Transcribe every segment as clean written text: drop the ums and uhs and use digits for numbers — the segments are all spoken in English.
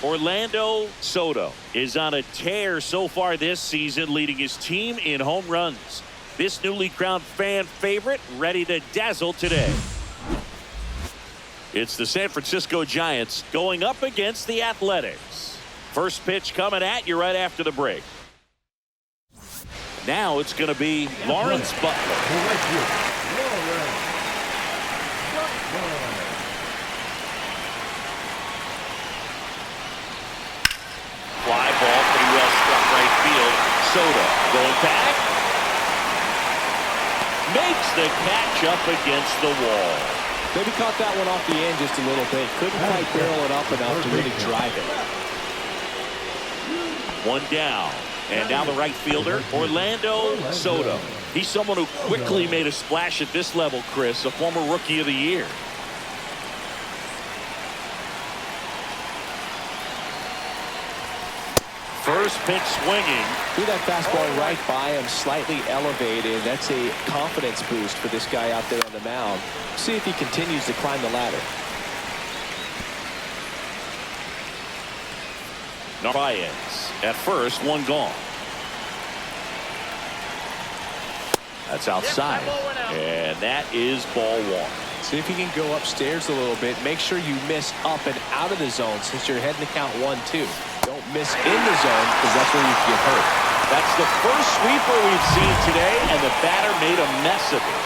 Orlando Soto is on a tear so far this season, leading his team in home runs. This newly crowned fan favorite ready to dazzle today. It's the San Francisco Giants going up against the Athletics. First pitch coming at you right after the break. Now it's going to be Lawrence Butler. Fly ball, pretty well struck right field. Soto going back. Makes the catch up against the wall. Maybe caught that one off the end just a little bit. Couldn't quite barrel it up enough to really drive it. One down. And now the right fielder, Orlando Soto. He's someone who quickly made a splash at this level, Chris, a former Rookie of the Year. First pitch swinging. Threw that fastball right by him, slightly elevated. That's a confidence boost for this guy out there on the mound. See if he continues to climb the ladder. Narvaez at first, one gone. That's outside. And that is ball one. See if you can go upstairs a little bit. Make sure you miss up and out of the zone since you're heading to count 1-2. Don't miss in the zone because that's where you can get hurt. That's the first sweeper we've seen today, and the batter made a mess of it.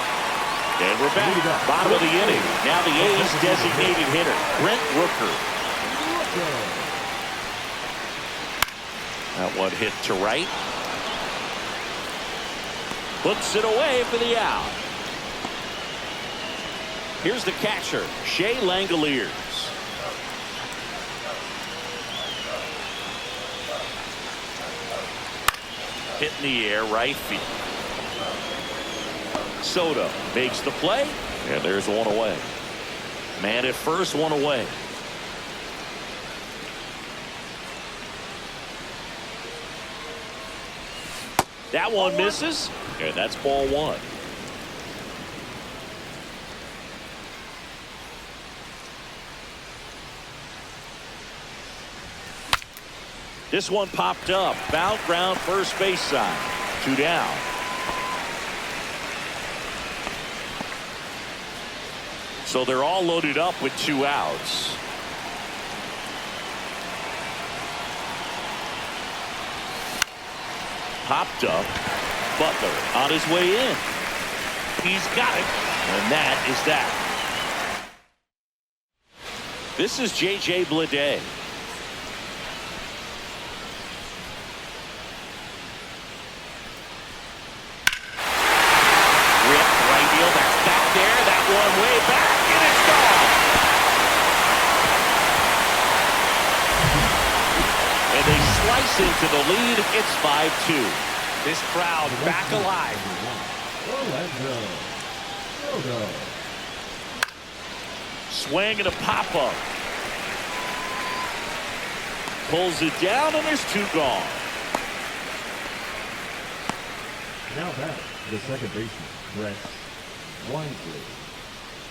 And we're back. Bottom of the inning. Now the A's designated hitter, Brent Rooker. That one hit to right. Puts it away for the out. Here's the catcher, Shea Langoliers. Hit in the air, right field. Soto makes the play, and there's one away. Man at first, one away. That one misses, and that's ball one. This one popped up. Foul ground, first base side. Two down. So they're all loaded up with two outs. Popped up. Butler on his way in. He's got it. And that is that. This is J.J. Bleday. One way back, and it's gone. And they slice into the lead. It's 5-2. This crowd back alive. Swing and a pop-up. Pulls it down, and there's two gone. Now back, the second baseman, Brett Wisely.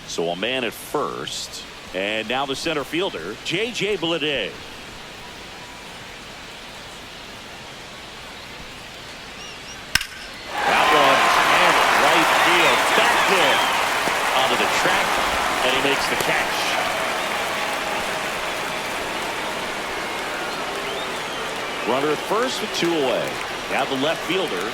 So a man at first, and now the center fielder, J.J. Bleday. That one hammered right field, back there onto the track, and he makes the catch. Runner at first with two away. Now the left fielder.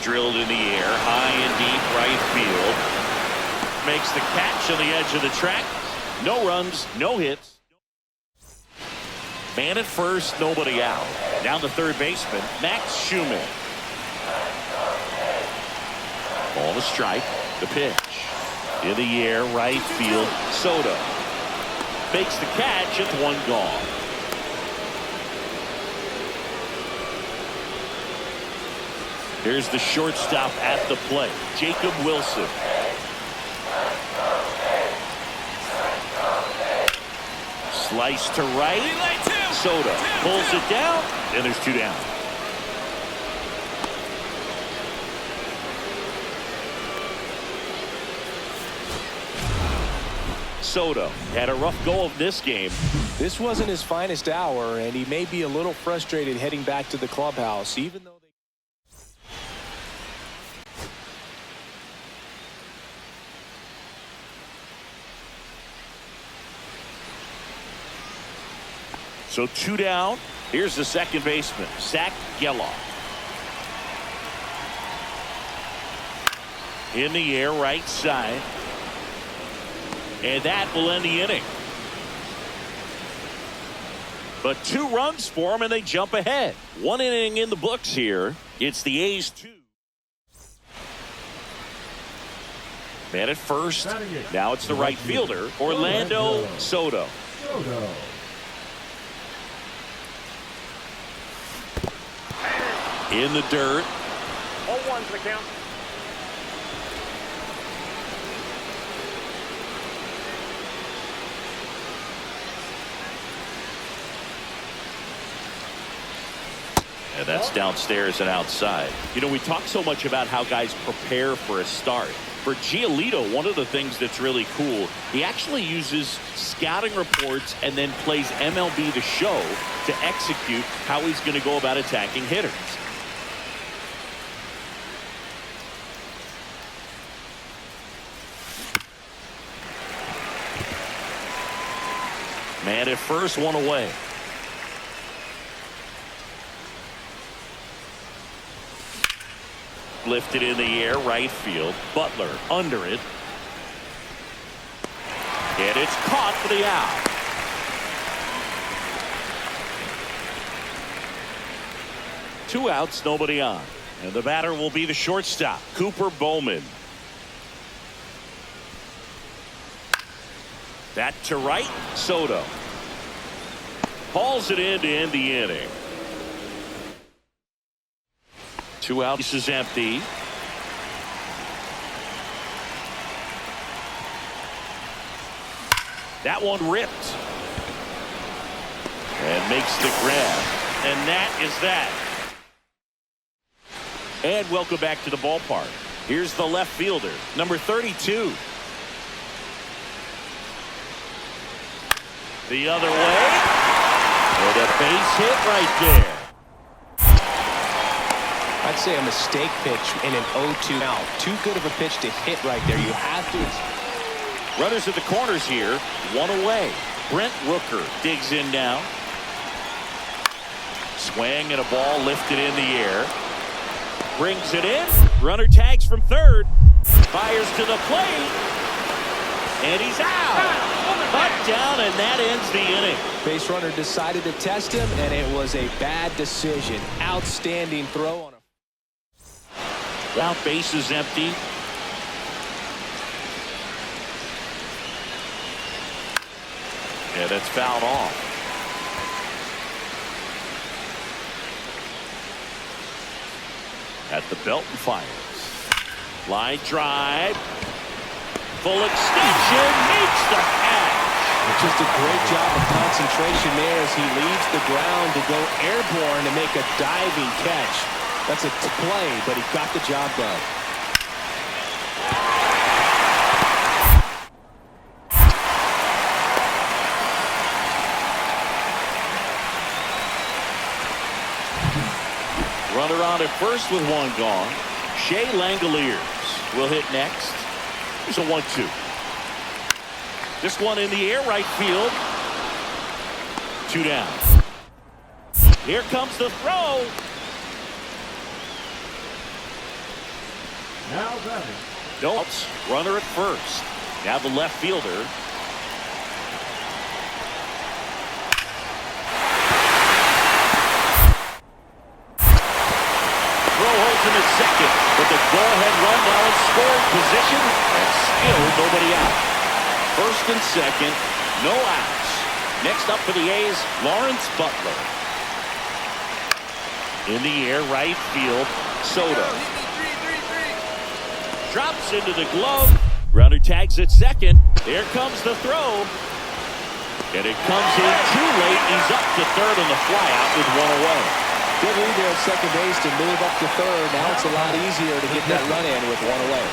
Drilled in the air, high and deep right field. Makes the catch on the edge of the track. No runs, no hits. Man at first, nobody out. Now the third baseman, Max Schumann. Ball to strike. The pitch. In the air, right field. Soto. Makes the catch. It's one gone. Here's the shortstop at the plate, Jacob Wilson. Slice to right. Soto pulls it down, and there's two down. Soto had a rough go of this game. This wasn't his finest hour, and he may be a little frustrated heading back to the clubhouse, even though So 2 down. Here's the second baseman, Zach Geloff. In the air, right side. And that will end the inning. But 2 runs for them, and they jump ahead. 1 inning in the books here. It's the A's 2. Man at first. Now it's the right fielder, Orlando Soto. In the dirt. 0-1's the count. And that's downstairs and outside. You know, we talk so much about how guys prepare for a start. For Giolito, one of the things that's really cool, he actually uses scouting reports and then plays MLB The Show to execute how he's going to go about attacking hitters. Man at first, 1 away. Lifted in the air, right field. Butler under it. And it's caught for the out. Two outs, nobody on. And the batter will be the shortstop, Cooper Bowman. That to right, Soto. Hauls it in to end the inning. 2 outs. This is empty. That one ripped. And makes the grab. And that is that. And welcome back to the ballpark. Here's the left fielder, number 32. The other way. And a base hit right there. I'd say a mistake pitch in an 0-2 now. Too good of a pitch to hit right there. You have to. Runners at the corners here. 1 away. Brent Rooker digs in now. Swing and a ball lifted in the air. Brings it in. Runner tags from third. Fires to the plate. And he's out. Cut down, and that ends the inning. Base runner decided to test him, and it was a bad decision. Outstanding throw on a. Now base is empty. Yeah, that's fouled off. At the belt and fires. Line drive. Full extension. Makes the catch. It's just a great job of concentration there as he leaves the ground to go airborne to make a diving catch. That's a play, but he got the job done. Runner on at first with 1 gone. Shea Langoliers will hit next. Here's a 1-2. This one in the air, right field. 2 down. Here comes the throw. Now batting. No outs. Runner at first. Now the left fielder. Throw holds him at second, but the go-ahead run now in scoring position, and still nobody out. First and second, no outs. Next up for the A's, Lawrence Butler. In the air, right field, Soto. Drops into the glove. Runner tags at second. Here comes the throw. And it comes in too late. He's up to third on the flyout with 1 away. Good lead there at second base to move up to third. Now it's a lot easier to get that run in with 1 away.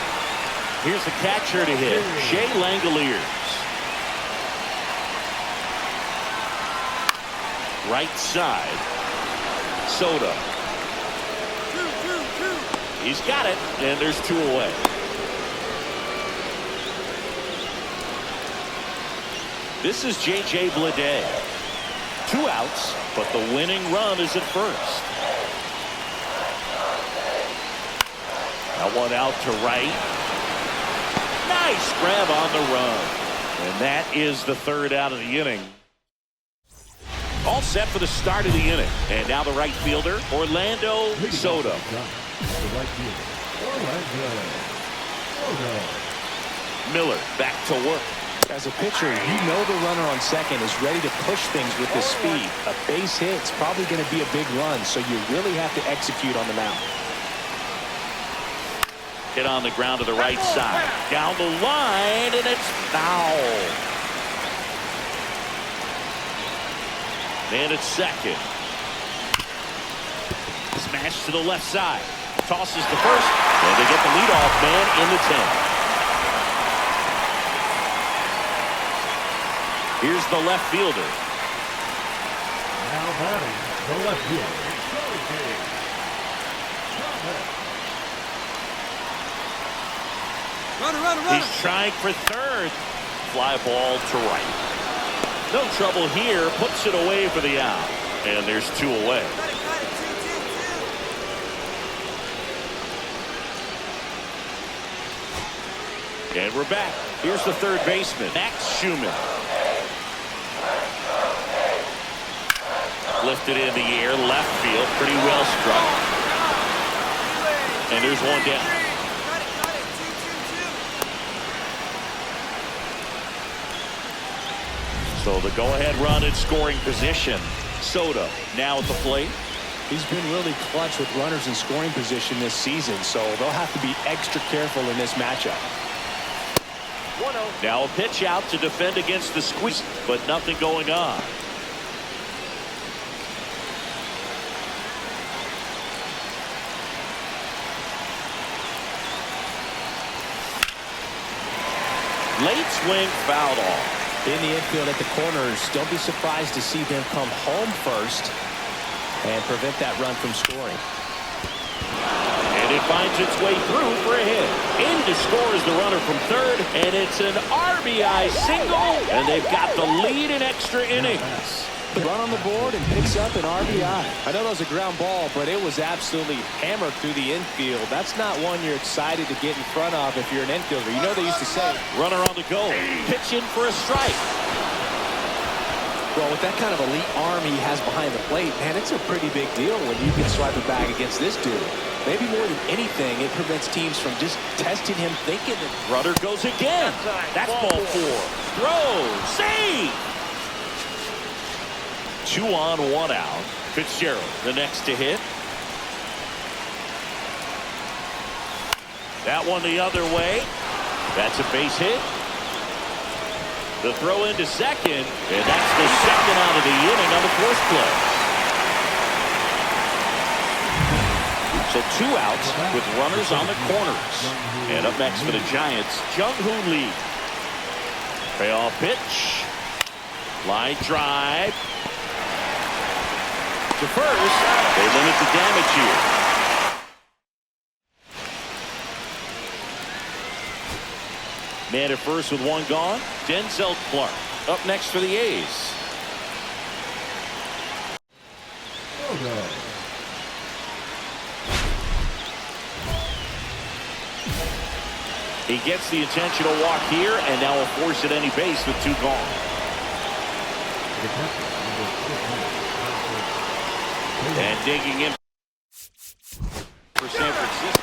Here's the catcher to hit, Shea Langoliers. Right side. Soto. He's got it, and there's 2 away. This is J.J. Bleday. 2 outs, but the winning run is at first. That one out to right. Nice grab on the run. And that is the 3rd out of the inning. All set for the start of the inning. And now the right fielder, Orlando Soto. The right fielder, Orlando Soto. Miller back to work. As a pitcher, you know the runner on second is ready to push things with his speed. A base hit's probably going to be a big run, so you really have to execute on the mound. Hit on the ground to the right side. Down the line, and it's foul. And it's second. Smash to the left side. Tosses to first, and they get the leadoff man in the 10th. Here's the left fielder. Now batting the left fielder, Runner. He's trying for third. Fly ball to right. No trouble here. Puts it away for the out. And there's 2 away. And we're back. Here's the third baseman, Max Schumann. Lifted in the air, left field, pretty well struck. And there's one down. So the go-ahead run in scoring position. Soto now at the plate. He's been really clutch with runners in scoring position this season, so they'll have to be extra careful in this matchup. 1-0. Now a pitch out to defend against the squeeze, but nothing going on. Late swing, fouled off. In the infield at the corners, don't be surprised to see them come home first and prevent that run from scoring. And it finds its way through for a hit. In to score is the runner from third, and it's an RBI single, and they've got the lead in extra innings. Run on the board and picks up an RBI. I know that was a ground ball, but it was absolutely hammered through the infield. That's not one you're excited to get in front of if you're an infielder. You know they used to say, runner on the go. Pitch in for a strike. well, with that kind of elite arm he has behind the plate, man, it's a pretty big deal when you can swipe it back against this dude. Maybe more than anything, it prevents teams from just testing him, thinking that Runner goes again. That's ball 4. Throw. Save. 2 on, 1 out. Fitzgerald, the next to hit. That one the other way. That's a base hit. The throw into second, and that's the second out of the inning on the 4th play. So 2 outs with runners on the corners. And up next for the Giants, Jung-Hoo Lee. Payoff pitch. Line drive. To first, they limit the damage here. Man at first with 1 gone. Denzel Clark up next for the A's. He gets the intentional walk here, and now will force at any base with 2 gone. And digging in for San Francisco.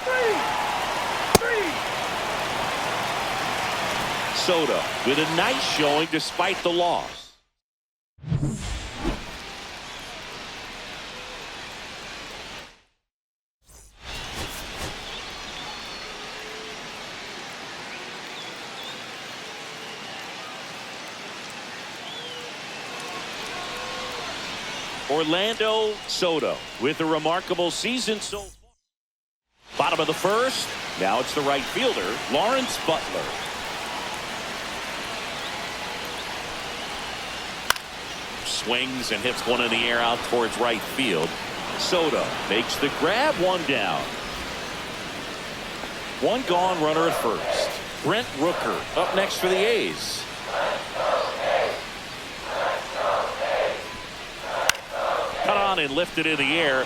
Soto with a nice showing despite the loss. Orlando Soto with a remarkable season so far. Bottom of the 1st. Now it's the right fielder, Lawrence Butler. swings and hits one in the air out towards right field. Soto makes the grab, one down. One gone, runner at first. Brent Rooker up next for the A's. Cut on and lifted in the air.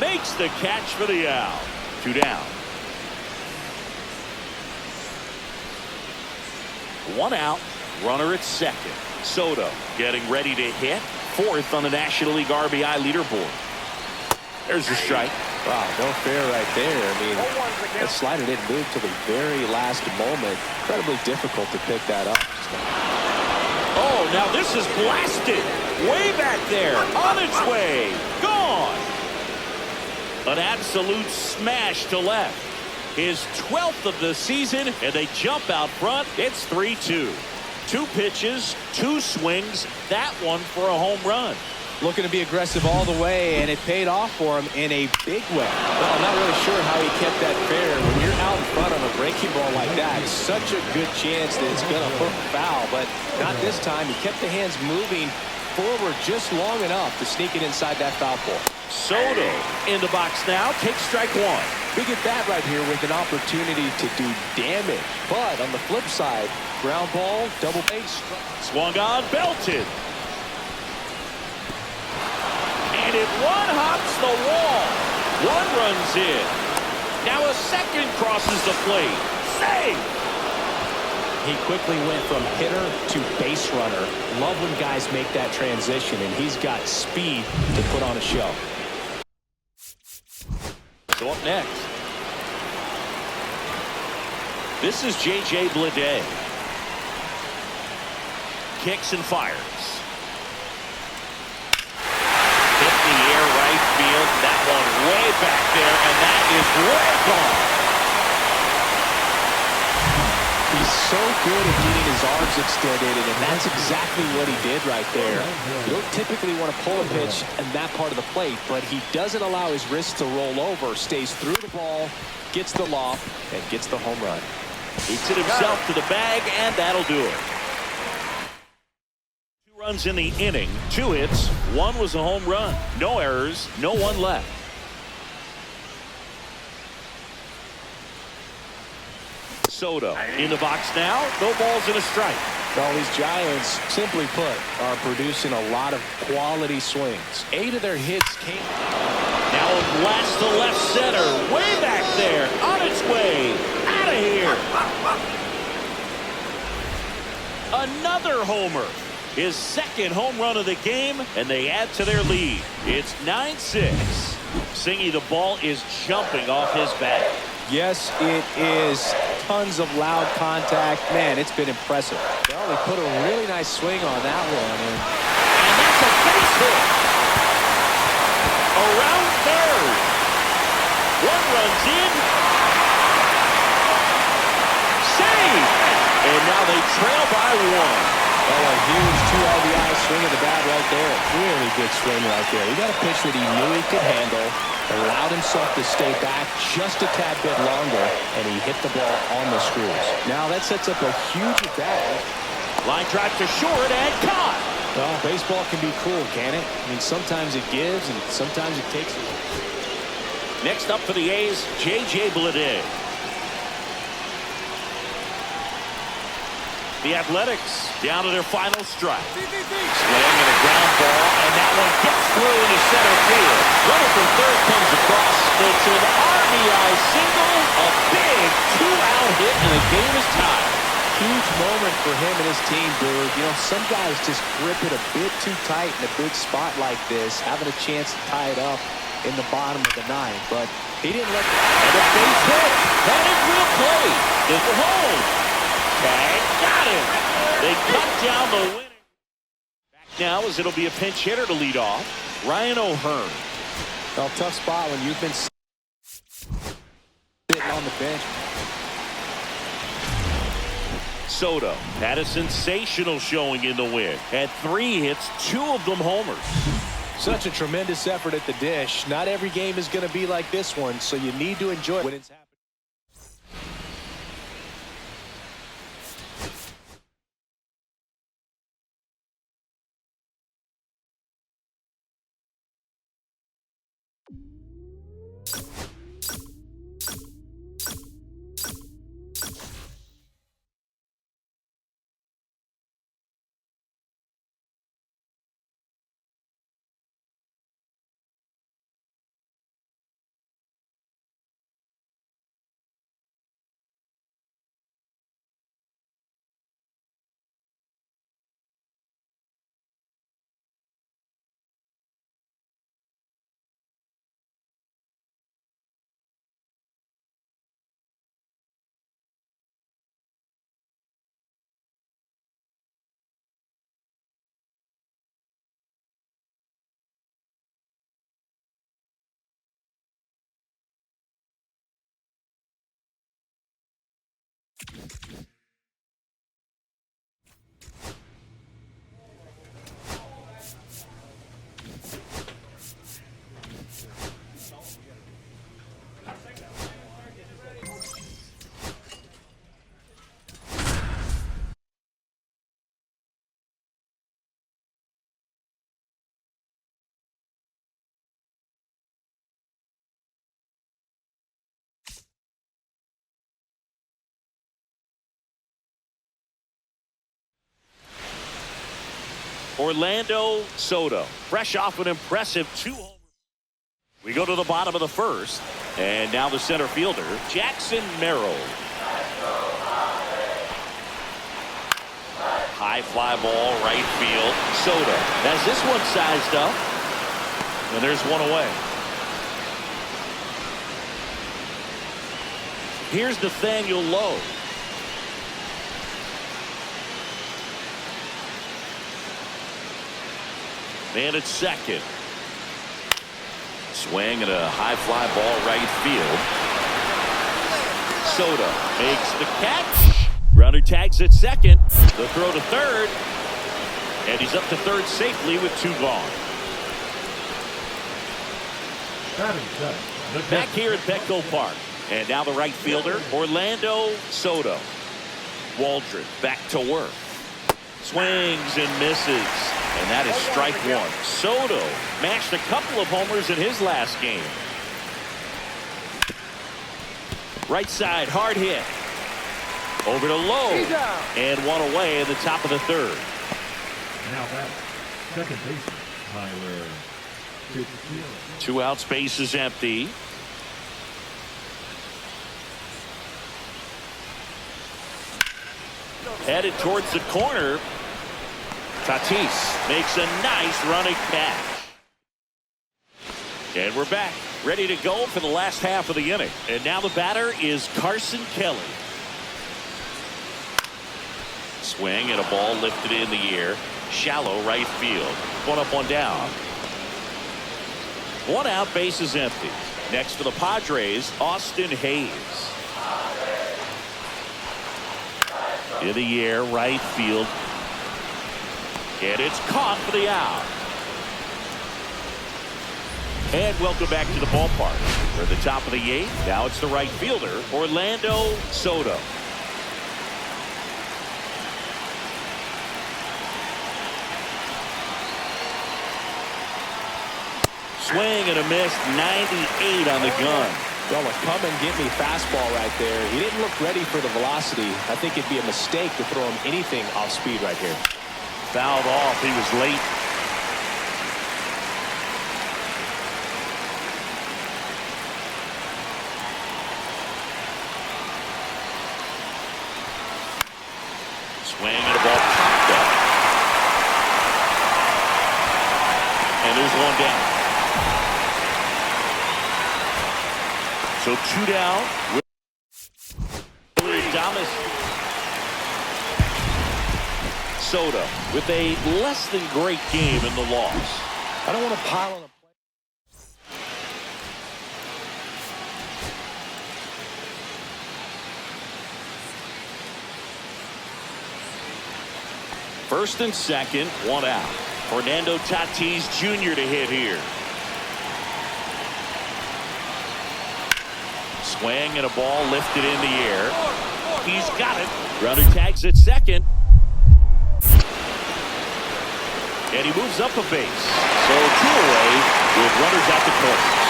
Makes the catch for the out. 2 down. 1 out. Runner at second. Soto getting ready to hit. 4th on the National League RBI leaderboard. There's your strike. Wow, no fair right there. I mean, that slider didn't move till the very last moment. Incredibly difficult to pick that up. Oh, now this is blasted. Way back there. On its way. Gone. An absolute smash to left. His 12th of the season, and they jump out front. It's 3-2. 2 pitches, 2 swings. That one for a home run. Looking to be aggressive all the way, and it paid off for him in a big way. Well, I'm not really sure how he kept that fair. When you're out in front of a breaking ball like that, it's such a good chance that it's going to hook foul, but not this time. He kept the hands moving forward just long enough to sneak it inside that foul pole. Soto in the box now, takes strike 1. Big at bat right here with an opportunity to do damage. But on the flip side, ground ball, double base. Swung on, belted. And it one-hops the wall. 1 runs in. Now a second crosses the plate. Save! He quickly went from hitter to base runner. Love when guys make that transition, and he's got speed to put on a show. So up next, this is J.J. Bleday. Kicks and fires. Hit the air right field. That one way back there, and that is way gone. He's so good at getting his arms extended, and that's exactly what he did right there. You don't typically want to pull a pitch in that part of the plate, but he doesn't allow his wrist to roll over, stays through the ball, gets the loft, and gets the home run. Beats it himself to the bag, and that'll do it. 2 runs in the inning, 2 hits, 1 was a home run. No errors, no one left. Soto in the box now, no balls and a strike. Well, these Giants, simply put, are producing a lot of quality swings. 8 of their hits came. Now a blast to left center, way back there, on its way, out of here. Another homer. His 2nd home run of the game, and they add to their lead. It's 9-6. Singy, the ball is jumping off his bat. Yes, it is. Tons of loud contact. Man, it's been impressive. Well, they put a really nice swing on that one. And that's a base hit. Around third. 1 runs in. Save. And now they trail by 1. Oh, a huge 2 RBI swing of the bat right there. Really good swing right there. He got a pitch that he knew he could handle, allowed himself to stay back just a tad bit longer, and he hit the ball on the screws. Now that sets up a huge at-bat. Line drive to short and caught. Well, baseball can be cruel, can it? I mean, sometimes it gives and sometimes it takes it. Next up for the A's, J.J. Bleday. The Athletics down to their final strike. Swing and a ground ball, and that one gets through into center field. Runner from third comes across. It's an RBI single, a big 2-out hit, and the game is tied. Huge moment for him and his team, dude. You know, some guys just grip it a bit too tight in a big spot like this, having a chance to tie it up in the bottom of the 9th, but he didn't let And a base hit. That is real play. This is home. Tag, got him. They cut down the winning. Back now as it'll be a pinch hitter to lead off. Ryan O'Hearn. Well, tough spot when you've been sitting on the bench. Soto had a sensational showing in the win. Had 3 hits, 2 of them homers. Such a tremendous effort at the dish. Not every game is going to be like this one, so you need to enjoy it when it's happening. Orlando Soto, fresh off an impressive 2 homers. We go to the bottom of the first, and now the center fielder, Jackson Merrill. High fly ball, right field. Soto has this one sized up, and there's one away. Here's Nathaniel Lowe. Man at second. Swing and a high fly ball right field. Soto makes the catch. Runner tags at second. The throw to third. And he's up to third safely with 2 gone. Back here at Petco Park. And now the right fielder, Orlando Soto. Waldron back to work. Swings and misses. And that is strike 1. Soto matched a couple of homers in his last game. Right side, hard hit. Over to Lowe. And one away in the top of the third. Now back, second baseman, Tyler Fitzgerald. 2 outs, base is empty. Headed towards the corner. Tatis makes a nice running catch. And we're back, ready to go for the last half of the inning. And now the batter is Carson Kelly. Swing and a ball lifted in the air. Shallow right field. 1 up, 1 down. 1 out, base is empty. Next for the Padres, Austin Hayes. In the air, right field. And it's caught for the out. And welcome back to the ballpark. We're at the top of the 8th. Now it's the right fielder, Orlando Soto. Swing and a miss, 98 on the gun. Well, a come and get me fastball right there. He didn't look ready for the velocity. I think it'd be a mistake to throw him anything off speed right here. Fouled off. He was late. Swing and a ball popped up. And there's 1 down. So 2 down. Thomas. Soto with a less than great game in the loss. I don't want to pile on a play. First and second, 1 out. Fernando Tatis Jr. to hit here. Swing and a ball lifted in the air. He's got it. Runner tags at second. And he moves up a base. So 2 away with runners at the corners.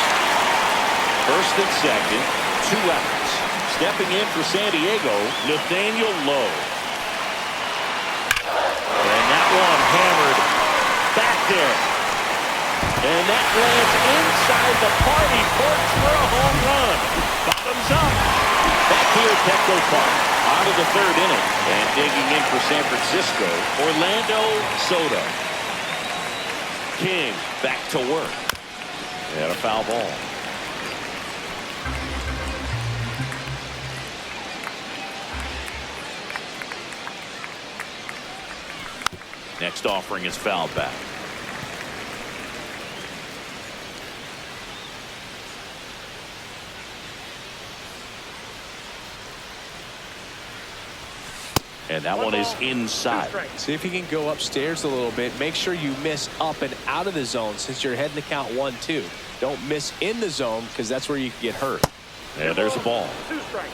First and second, 2 outs. Stepping in for San Diego, Nathaniel Lowe. And that one hammered back there. And that lands inside the party porch for a home run. Bottoms up. Back here at Petco Park. On to the 3rd inning. And digging in for San Francisco, Orlando Soto. King back to work. And a foul ball. Next offering is fouled back. And that one is inside. See if you can go upstairs a little bit. Make sure you miss up and out of the zone since you're heading to count 1-2. Don't miss in the zone because that's where you can get hurt. And there's a ball. 2 strikes.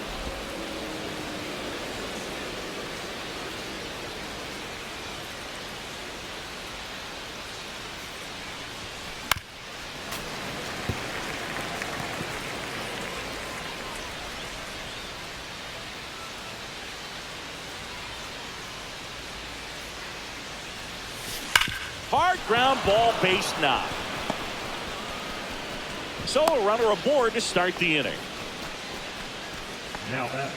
Hard ground ball, base knock. So a runner aboard to start the inning. Now at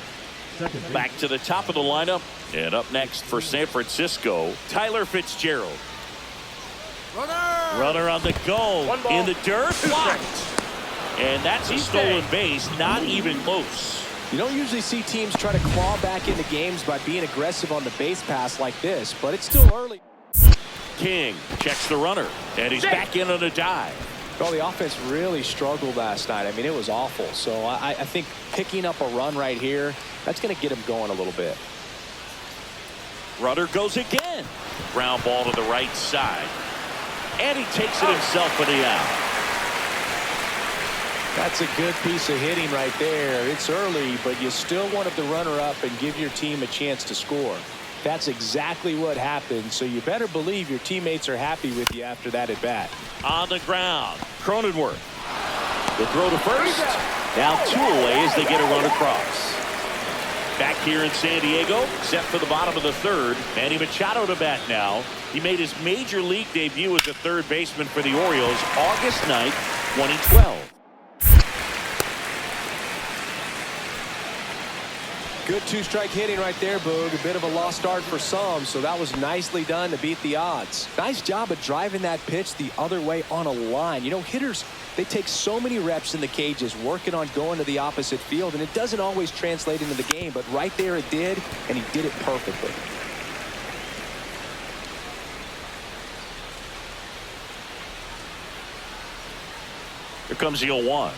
second base. Back to the top of the lineup. And up next for San Francisco, Tyler Fitzgerald. Runner on the go. One ball, In the dirt. 2 Blocked. strikes. And that's a stolen base. Not even close. You don't usually see teams try to claw back into games by being aggressive on the base pass like this, but it's still early. King checks the runner. And he's back in on a dive. Well, the offense really struggled last night. I mean, it was awful. So I think picking up a run right here, that's going to get him going a little bit. Runner goes again. Ground ball to the right side. And he takes it himself for the out. That's a good piece of hitting right there. It's early, but you still wanted the runner up and give your team a chance to score. That's exactly what happened, so you better believe your teammates are happy with you after that at bat. On the ground, Cronenworth. The throw to first. Now 2 away as they get a run across. Back here in San Diego, set for the bottom of the 3rd. Manny Machado to bat now. He made his major league debut as a 3rd baseman for the Orioles August 9th, 2012. Good 2-strike hitting right there, Boog. A bit of a lost start for some, so that was nicely done to beat the odds. Nice job of driving that pitch the other way on a line. You know, hitters, they take so many reps in the cages working on going to the opposite field, and it doesn't always translate into the game, but right there it did, and he did it perfectly. Here comes the 0-1.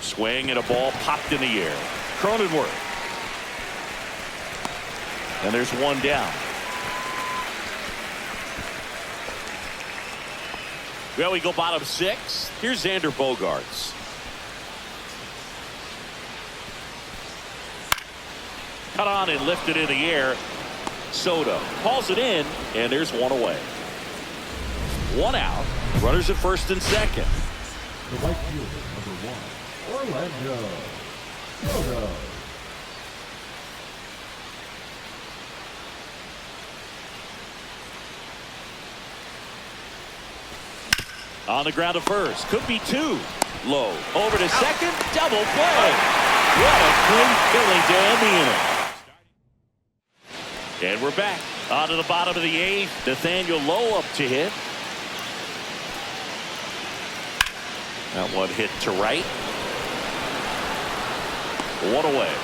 Swing and a ball popped in the air. Cronenworth. And there's 1 down. Well, we go bottom 6. Here's Xander Bogaerts. Cut on and lifted in the air. Soto hauls it in, and there's 1 away. 1 out. Runners at first and second. The right fielder, number 1, Orlando Soto. On the ground to first. Could be 2. Low. Over to second. Double play. What a great feeling to end the inning. And we're back. On to the bottom of the 8th. Nathaniel Lowe up to hit. That one hit to right. 1 away.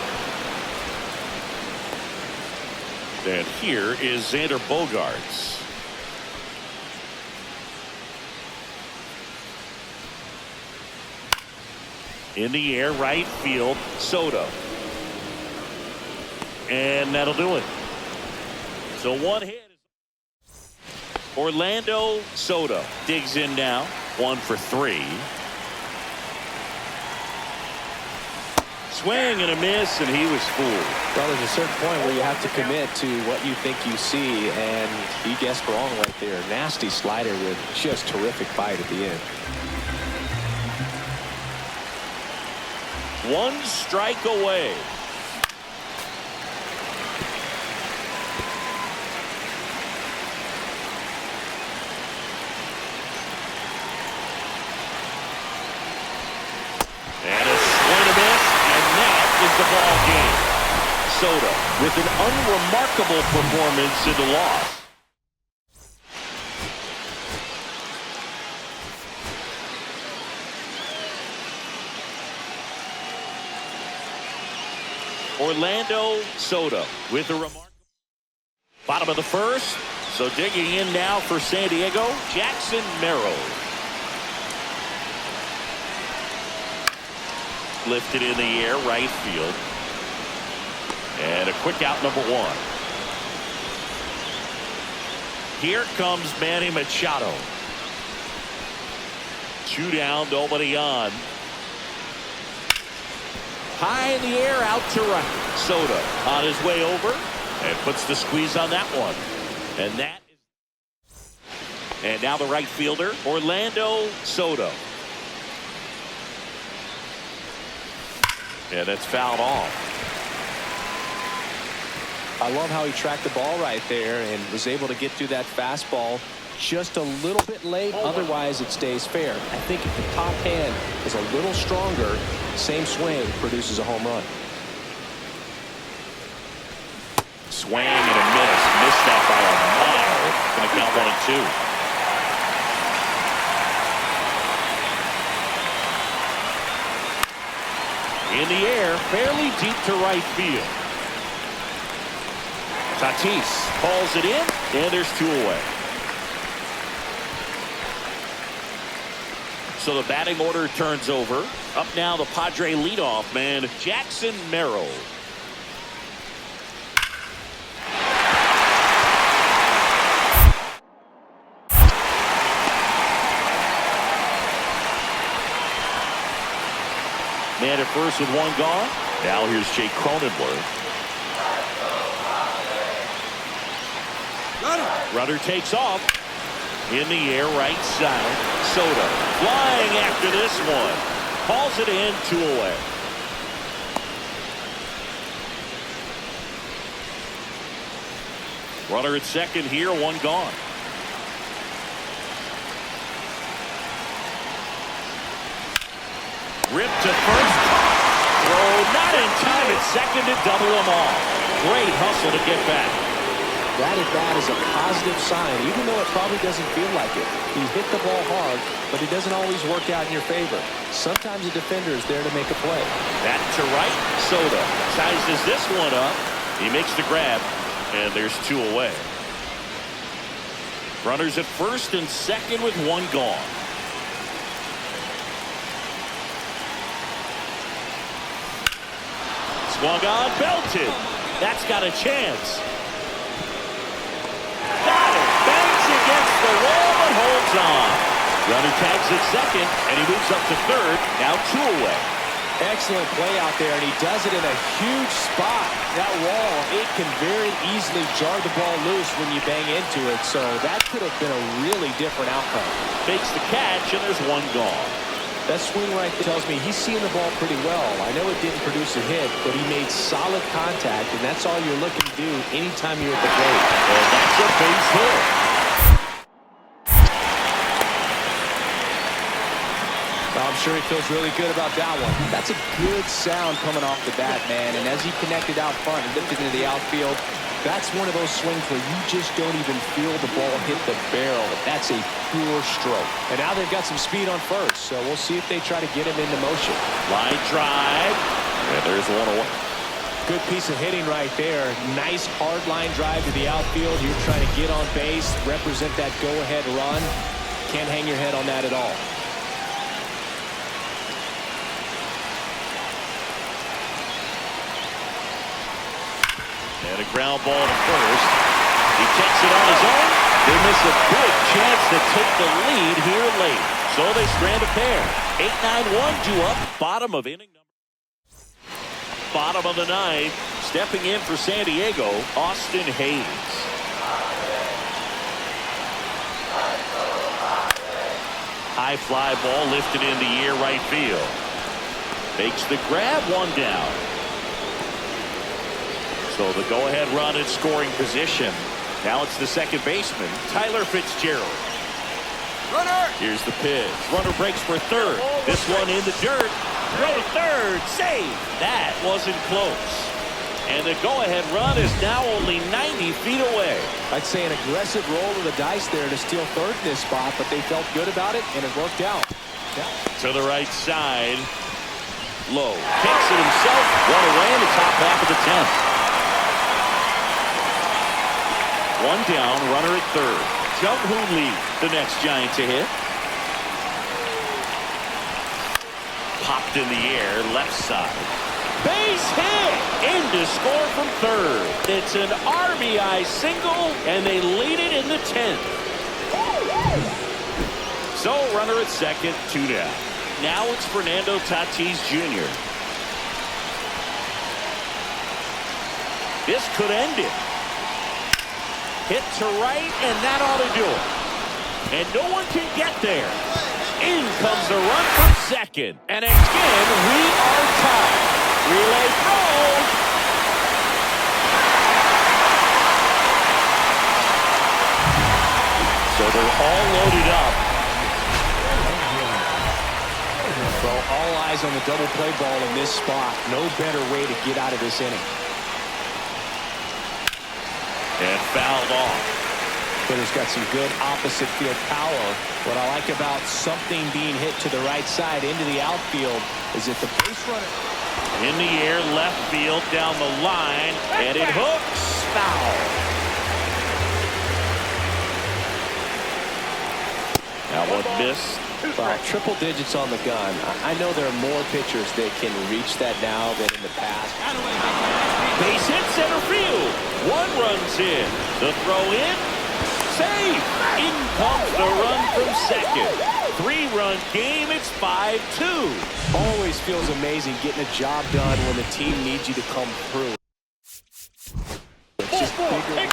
And here is Xander Bogaerts. In the air, right field, Soto. And that'll do it. So 1 hit. Orlando Soto digs in now. 1 for 3. Swing and a miss, and he was fooled. Well, there's a certain point where you have to commit to what you think you see, and he guessed wrong right there. Nasty slider with just terrific bite at the end. One strike away. And a swing and a miss, and that is the ball game. Soto with an unremarkable performance in the loss. Orlando Soto with a remarkable bottom of the first. So digging in now for San Diego, Jackson Merrill. Lifted in the air, right field. And a quick out, number one. Here comes Manny Machado. Two down, nobody on. High in the air, out to right. Soto on his way over and puts the squeeze on that one. And now the right fielder, Orlando Soto. Yeah, that's fouled off. I love how he tracked the ball right there and was able to get through that fastball just a little bit late. Otherwise, it stays fair. I think if the top hand is a little stronger, same swing produces a home run. Swing and a miss. Missed that by a mile. Going to count 1 and 2. In the air, fairly deep to right field. Tatis calls it in, and there's 2 away. So the batting order turns over. Up now, the Padre leadoff man, Jackson Merrill. Man at first with 1 gone. Now here's Jake Cronenworth. Runner takes off. In the air, right side. Soto flying after this one. Calls it in, 2 away. Runner at second here, 1 gone. Ripped to first. Throw not in time at second to double them all. Great hustle to get back. That at bat is a positive sign, even though it probably doesn't feel like it. He hit the ball hard, but it doesn't always work out in your favor. Sometimes a defender is there to make a play. Back to right, Soto sizes this one up. He makes the grab, and there's 2 away. Runners at first and second with 1 gone. Swung on, belted. That's got a chance. Got it. Bangs against the wall but holds on. Runner tags at second, and he moves up to third. Now 2 away. Excellent play out there, and he does it in a huge spot. That wall, it can very easily jar the ball loose when you bang into it, so that could have been a really different outcome. Makes the catch, and there's 1 gone. That swing right there tells me he's seeing the ball pretty well. I know it didn't produce a hit, but he made solid contact, and that's all you're looking to do anytime you're at the plate. And that's a base hit. I'm sure he feels really good about that one. That's a good sound coming off the bat, man. And as he connected out front and lifted into the outfield, that's one of those swings where you just don't even feel the ball hit the barrel. That's a pure stroke. And now they've got some speed on first, so we'll see if they try to get him into motion. Line drive. And there's 1 away. Good piece of hitting right there. Nice hard line drive to the outfield. You're trying to get on base, represent that go-ahead run. Can't hang your head on that at all. And a ground ball to first. He takes it on his own. They miss a big chance to take the lead here late. So they strand a pair. 8-9-1 due up. Bottom of inning number. Bottom of the 9th. Stepping in for San Diego, Austin Hayes. High fly ball lifted in the air right field. Makes the grab, one down. So the go-ahead run in scoring position. Now it's the second baseman, Tyler Fitzgerald. Runner. Here's the pitch. Runner breaks for third. This one in the dirt. Throw to third. Save. That wasn't close. And the go-ahead run is now only 90 feet away. I'd say an aggressive roll of the dice there to steal third in this spot, but they felt good about it, and it worked out. Yeah. To the right side. Low. Takes it himself. One away in the top half of the 10th. One down, runner at third. Jung Hoon Lee, the next Giant to hit. Popped in the air, left side. Base hit! In to score from third. It's an RBI single, and they lead it in the 10th. So, runner at second, 2 down. Now it's Fernando Tatis Jr. This could end it. Hit to right, and that ought to do it. And no one can get there. In comes the run from second. And again, we are tied. Relay throw. So they're all loaded up. So all eyes on the double play ball in this spot. No better way to get out of this inning. And fouled off. Hitter's got some good opposite field power. What I like about something being hit to the right side into the outfield is that the base runner In the air, left field, down the line, and it hooks. Foul. That one missed. Well, triple digits on the gun. I know there are more pitchers that can reach that now than in the past. Base hit center field. One runs in. The throw in. Save. In comes the run from second. 3-run game. It's 5-2. Always feels amazing getting a job done when the team needs you to come through. It's just bigger.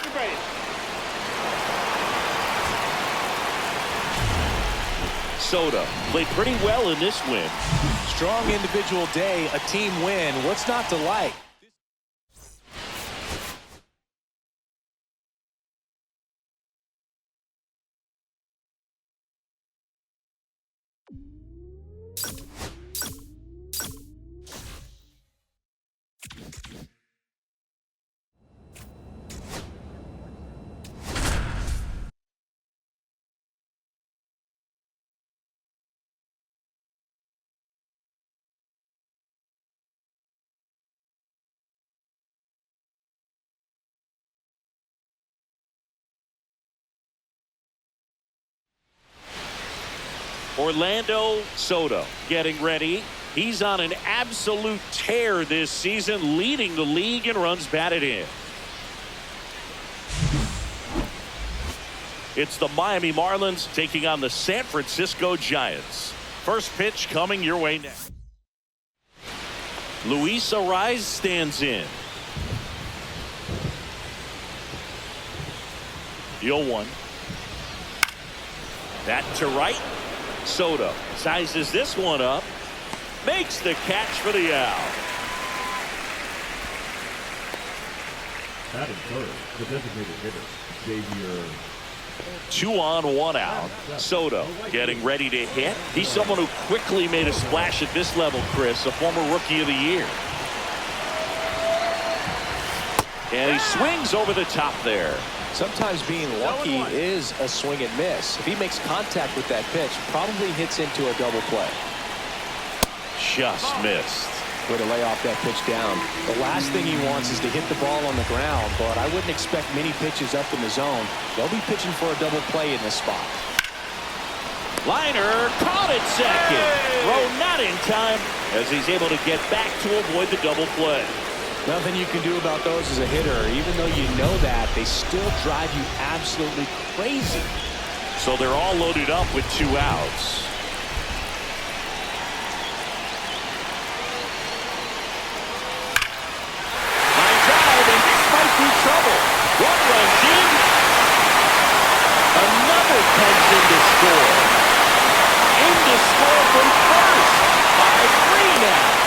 Soto played pretty well in this win. Strong individual day, a team win. What's not to like? Orlando Soto getting ready. He's on an absolute tear this season, leading the league in runs batted in. It's the Miami Marlins taking on the San Francisco Giants. First pitch coming your way next. Luis Ariz stands in. The 0-1. That to right. Soto sizes this one up. Makes the catch for the out. Batting third, the designated hitter, Xavier. 2 on, 1 out. Soto getting ready to hit. He's someone who quickly made a splash at this level, Chris, a former Rookie of the Year. And he swings over the top there. Sometimes being lucky is a swing and miss. If he makes contact with that pitch, probably hits into a double play. Just missed. Way to lay off that pitch down. The last thing he wants is to hit the ball on the ground, but I wouldn't expect many pitches up in the zone. They'll be pitching for a double play in this spot. Liner caught at second. Throw not in time as he's able to get back to avoid the double play. Nothing you can do about those as a hitter. Even though you know that, they still drive you absolutely crazy. So they're all loaded up with 2 outs. Line drive, and this might be trouble. One runs in. Another comes in to score. In to score from first. 5-3 now.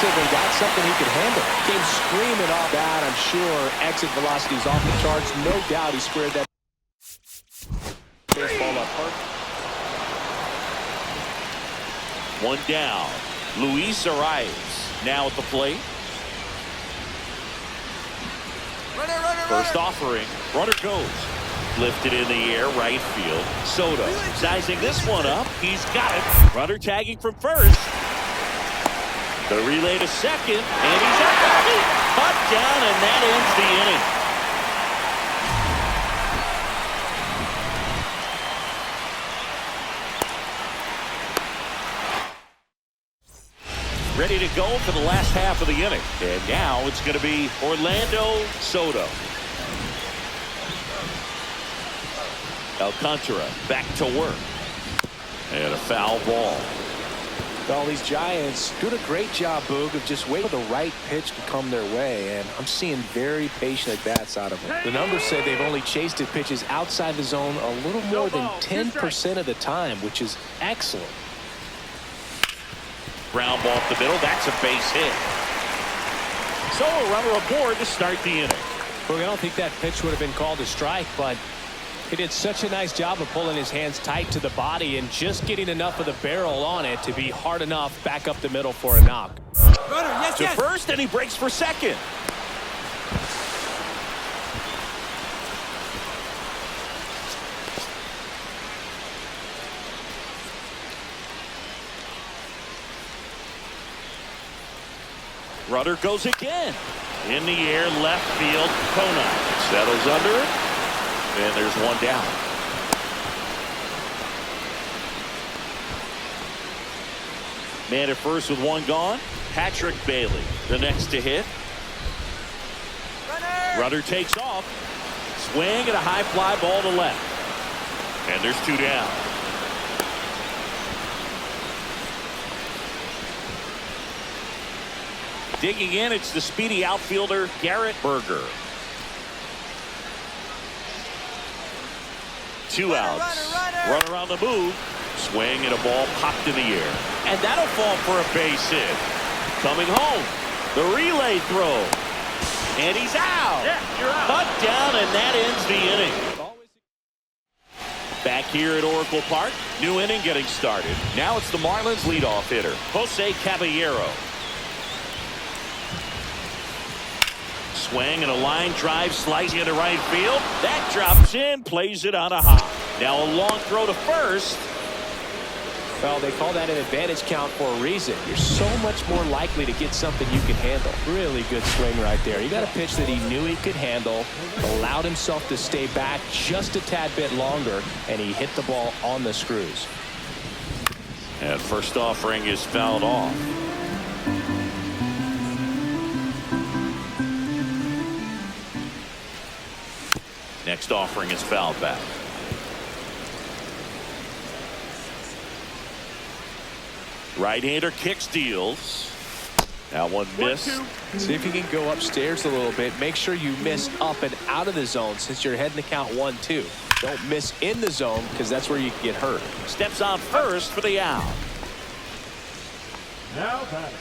aggressive and got something he could handle. Came screaming off that. I'm sure exit velocity's off the charts. No doubt he squared that baseball up perfect. One down. Luis Arias now at the plate. First offering. Runner goes. Lifted in the air, right field. Soto sizing this one up. He's got it. Runner tagging from first. The relay to second, and he's out. Cut down, and that ends the inning. Ready to go for the last half of the inning. And now it's going to be Orlando Soto. Alcantara back to work. And a foul ball. Well, these Giants doing a great job, Boog, of just waiting for the right pitch to come their way, and I'm seeing very patient at-bats out of them. The numbers say they've only chased at pitches outside the zone a little more than 10% of the time, which is excellent. Ground ball up the middle. That's a base hit. So a runner aboard to start the inning. Boog, I don't think that pitch would have been called a strike, but he did such a nice job of pulling his hands tight to the body and just getting enough of the barrel on it to be hard enough back up the middle for a knock. Runner, To first, and he breaks for second. Runner goes again. In the air, left field. Kona settles under it. And there's one down. Man at first with one gone. Patrick Bailey, the next to hit. Runner takes off. Swing and a high fly ball to left. And there's two down. Digging in, it's the speedy outfielder, Garrett Berger. Two outs. Runner on the move. Swing and a ball popped in the air. And that'll fall for a base hit. Coming home. The relay throw. And he's out. Yeah, you're out. Cut down, and that ends the inning. Back here at Oracle Park. New inning getting started. Now it's the Marlins leadoff hitter, Jose Caballero. Swing and a line drive slicing into right field. That drops in, plays it on a hop. Now a long throw to first. Well, they call that an advantage count for a reason. You're so much more likely to get something you can handle. Really good swing right there. He got a pitch that he knew he could handle, allowed himself to stay back just a tad bit longer, and he hit the ball on the screws. And first offering is fouled off. Next offering is fouled back. Right-hander kick steals. Now one miss. See if you can go upstairs a little bit. Make sure you miss up and out of the zone since you're heading to count 1-2. Don't miss in the zone because that's where you can get hurt. Steps on first for the out. Now batting.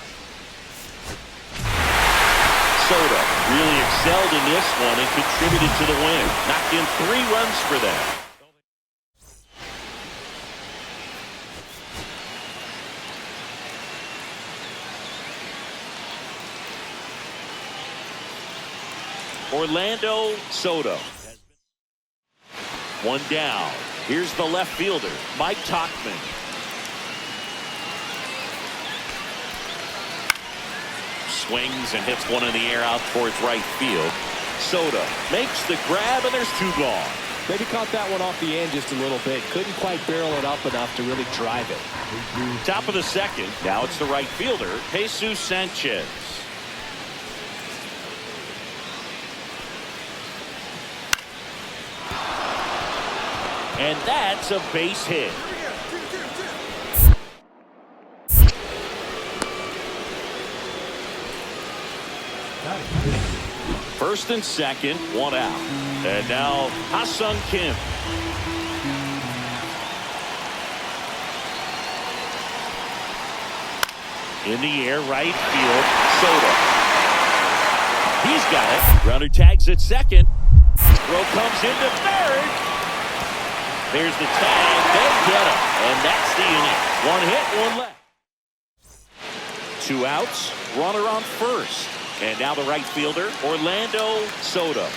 Soto really excelled in this one and contributed to the win. Knocked in 3 runs for them. Orlando Soto. One down. Here's the left fielder, Mike Tauchman. Swings and hits one in the air out towards right field. Soto makes the grab, and there's 2 gone. Maybe caught that one off the end just a little bit. Couldn't quite barrel it up enough to really drive it. Top of the second. Now it's the right fielder, Jesus Sanchez. And that's a base hit. First and second, 1 out. And now Ha-Sung Kim. In the air, right field, Soto. He's got it. Runner tags at second. Throw comes into third. There's the tag. They'll get him. And that's the inning. One hit, one left. 2 outs. Runner on first. And now the right fielder, Orlando Soto.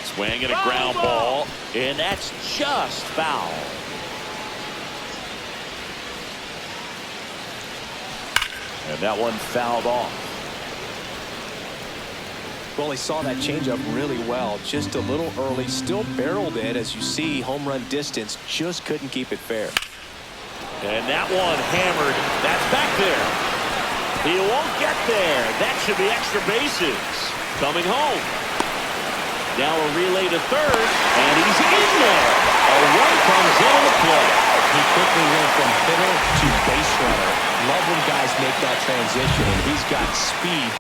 Swing and a ground ball. And that's just foul. And that one fouled off. Well, he saw that changeup really well. Just a little early. Still barreled in, as you see, home run distance. Just couldn't keep it fair. And that one hammered. That's back there. He won't get there. That should be extra bases. Coming home. Now a relay to third. And he's in there. A run comes in the play. He quickly went from hitter to base runner. Love when guys make that transition, and he's got speed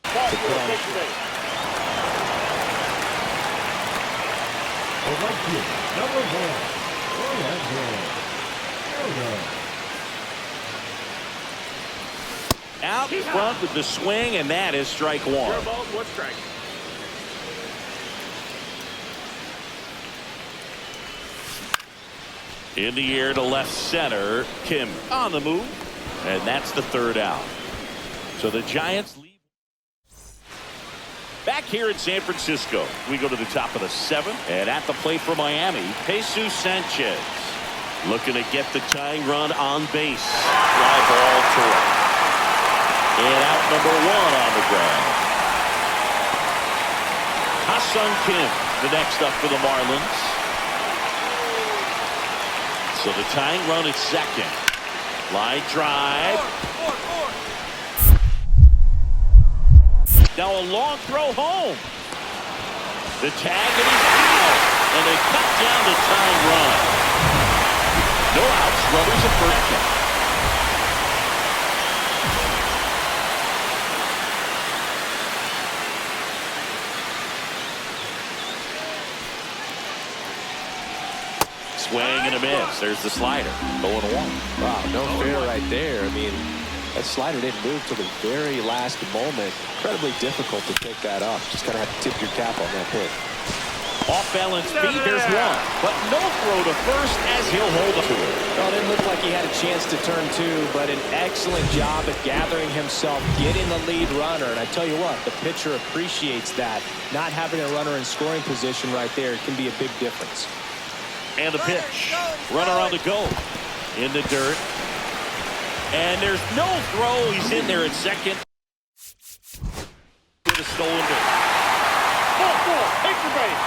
to put on. The right field, number 1, Orlando Soto. Out front with the swing, and that is strike one. One strike. In the air to left center. Kim on the move. And that's the third out. So the Giants leave. Back here in San Francisco, we go to the top of the 7th. And at the plate for Miami, Jesus Sanchez. Looking to get the tying run on base. Fly ball to it. And out number 1 on the ground. Ha-Seong Kim, the next up for the Marlins. So the tying run at second. Line drive. Now a long throw home. The tag and he's out. And they cut down the tying run. No outs. Runners at first. Swing and a miss. There's the slider. 0-1. Wow, no fair right there. I mean, that slider didn't move till the very last moment. Incredibly difficult to pick that up. Just kind of have to tip your cap on that hit. Off balance feed. There's one. But no throw to first as he'll hold to it. Well, it didn't look like he had a chance to turn 2, but an excellent job at gathering himself, getting the lead runner. And I tell you what, the pitcher appreciates that. Not having a runner in scoring position right there can be a big difference. And the pitch. Runner on the go. In the dirt. And there's no throw. He's in there at second. With a stolen base. 4-4. Extra base.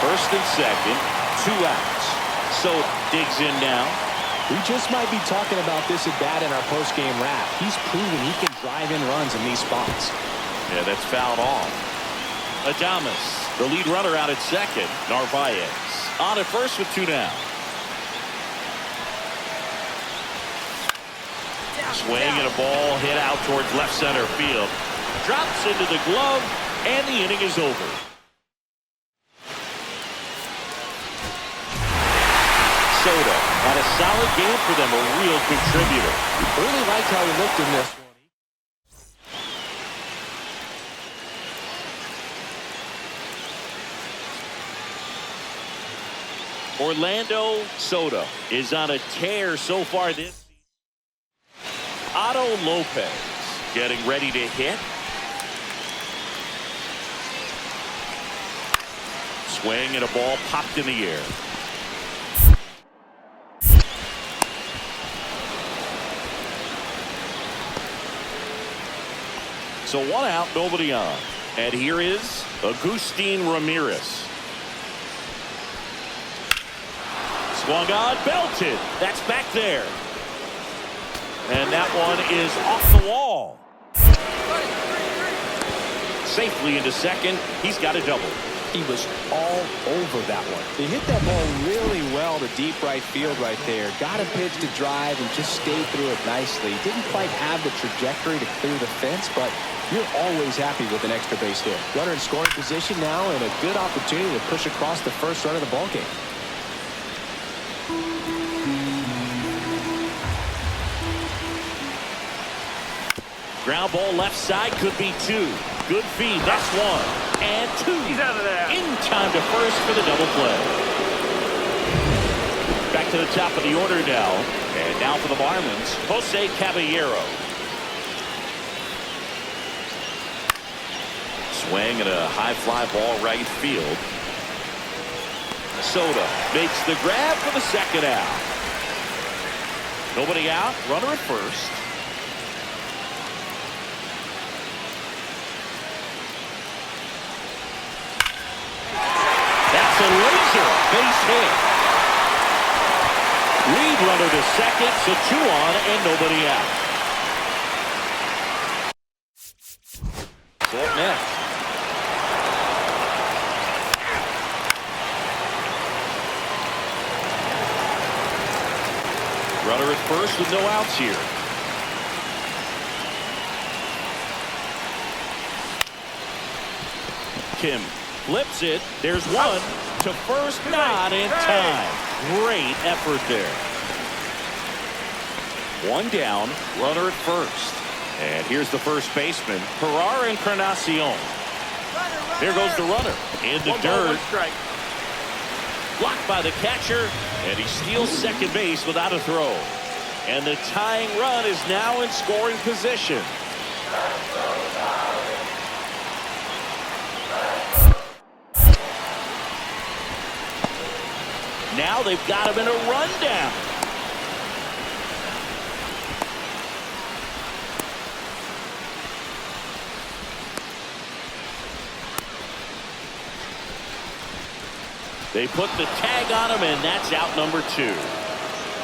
First and second. 2 outs. So digs in now. We just might be talking about this at bat in our post-game wrap. He's proven he can drive in runs in these spots. Yeah, that's fouled off. Adames. The lead runner out at second. Narvaez on at first with 2 down. Swing and a ball hit out towards left center field. Drops into the glove, and the inning is over. Soto had a solid game for them, a real contributor. Really liked how he looked in this one. Orlando Soto is on a tear so far this season. Otto Lopez getting ready to hit. Swing and a ball popped in the air. So 1 out, nobody on. And here is Agustin Ramirez. Swung on, belted. That's back there. And that one is off the wall. Safely into second. He's got a double. He was all over that one. He hit that ball really well to deep right field right there. Got a pitch to drive and just stayed through it nicely. Didn't quite have the trajectory to clear the fence, but you're always happy with an extra base hit. Runner in scoring position now and a good opportunity to push across the first run of the ballgame. Ground ball left side, could be 2. Good feed, that's 1. And 2. He's out of there. In time to first for the double play. Back to the top of the order now. And now for the Marlins, Jose Caballero. Swing and a high fly ball right field. Soto makes the grab for the second out. Nobody out, runner at first. That's a laser base hit. Lead runner to second, so 2 on and nobody out. So up next. Runner at first with no outs here. Kim flips it. There's 1 to first, not in time. Great effort there. 1 down, runner at first. And here's the first baseman, Ferrar Encarnacion. There goes the runner in the dirt. Blocked by the catcher, and he steals second base without a throw. And the tying run is now in scoring position. Now they've got him in a rundown. They put the tag on him, and that's out number 2.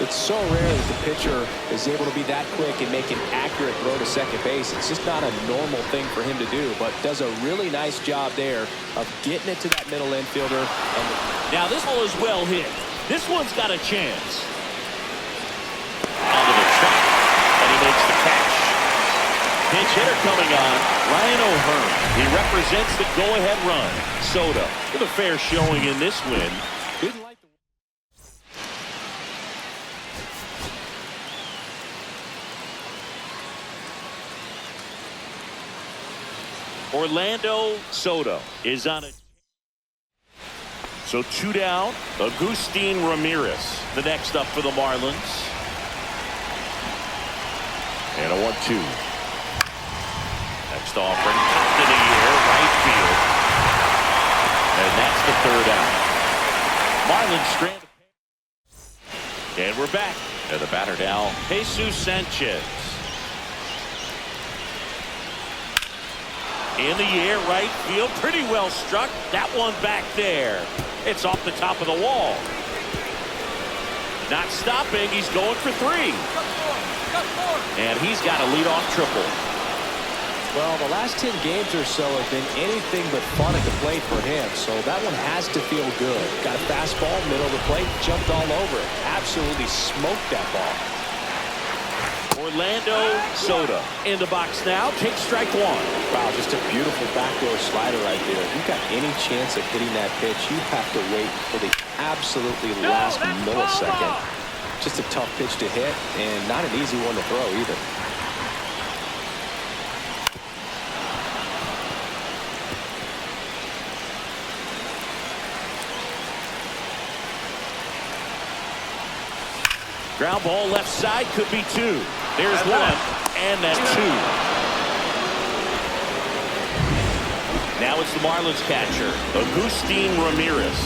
It's so rare that the pitcher is able to be that quick and make an accurate throw to second base. It's just not a normal thing for him to do, but does a really nice job there of getting it to that middle infielder. And now this ball is well hit. This one's got a chance. Onto the track, and he makes the catch. Pinch hitter coming on, Ryan O'Hearn. He represents the go-ahead run. Soto with a fair showing in this win. didn't like the Orlando Soto is on it. So 2 down. Agustin Ramirez, the next up for the Marlins. And a 1-2. Next offering, popped in the air, right field. And that's the 3rd out. Marlins strand. And we're back. And the batter now, Jesus Sanchez. In the air, right field, pretty well struck. That one back there. It's off the top of the wall. Not stopping, he's going for 3. And he's got a leadoff triple. Well, the last 10 games or so have been anything but fun at the plate for him, so that one has to feel good. Got a fastball, middle of the plate, jumped all over it. Absolutely smoked that ball. Orlando Soto in the box now. Takes strike 1. Wow, just a beautiful backdoor slider right there. If you've got any chance of hitting that pitch, you have to wait for the absolutely last millisecond. Just a tough pitch to hit, and not an easy one to throw either. Ground ball left side, could be 2. There's 1, and that's 2. Now it's the Marlins catcher, Agustin Ramirez.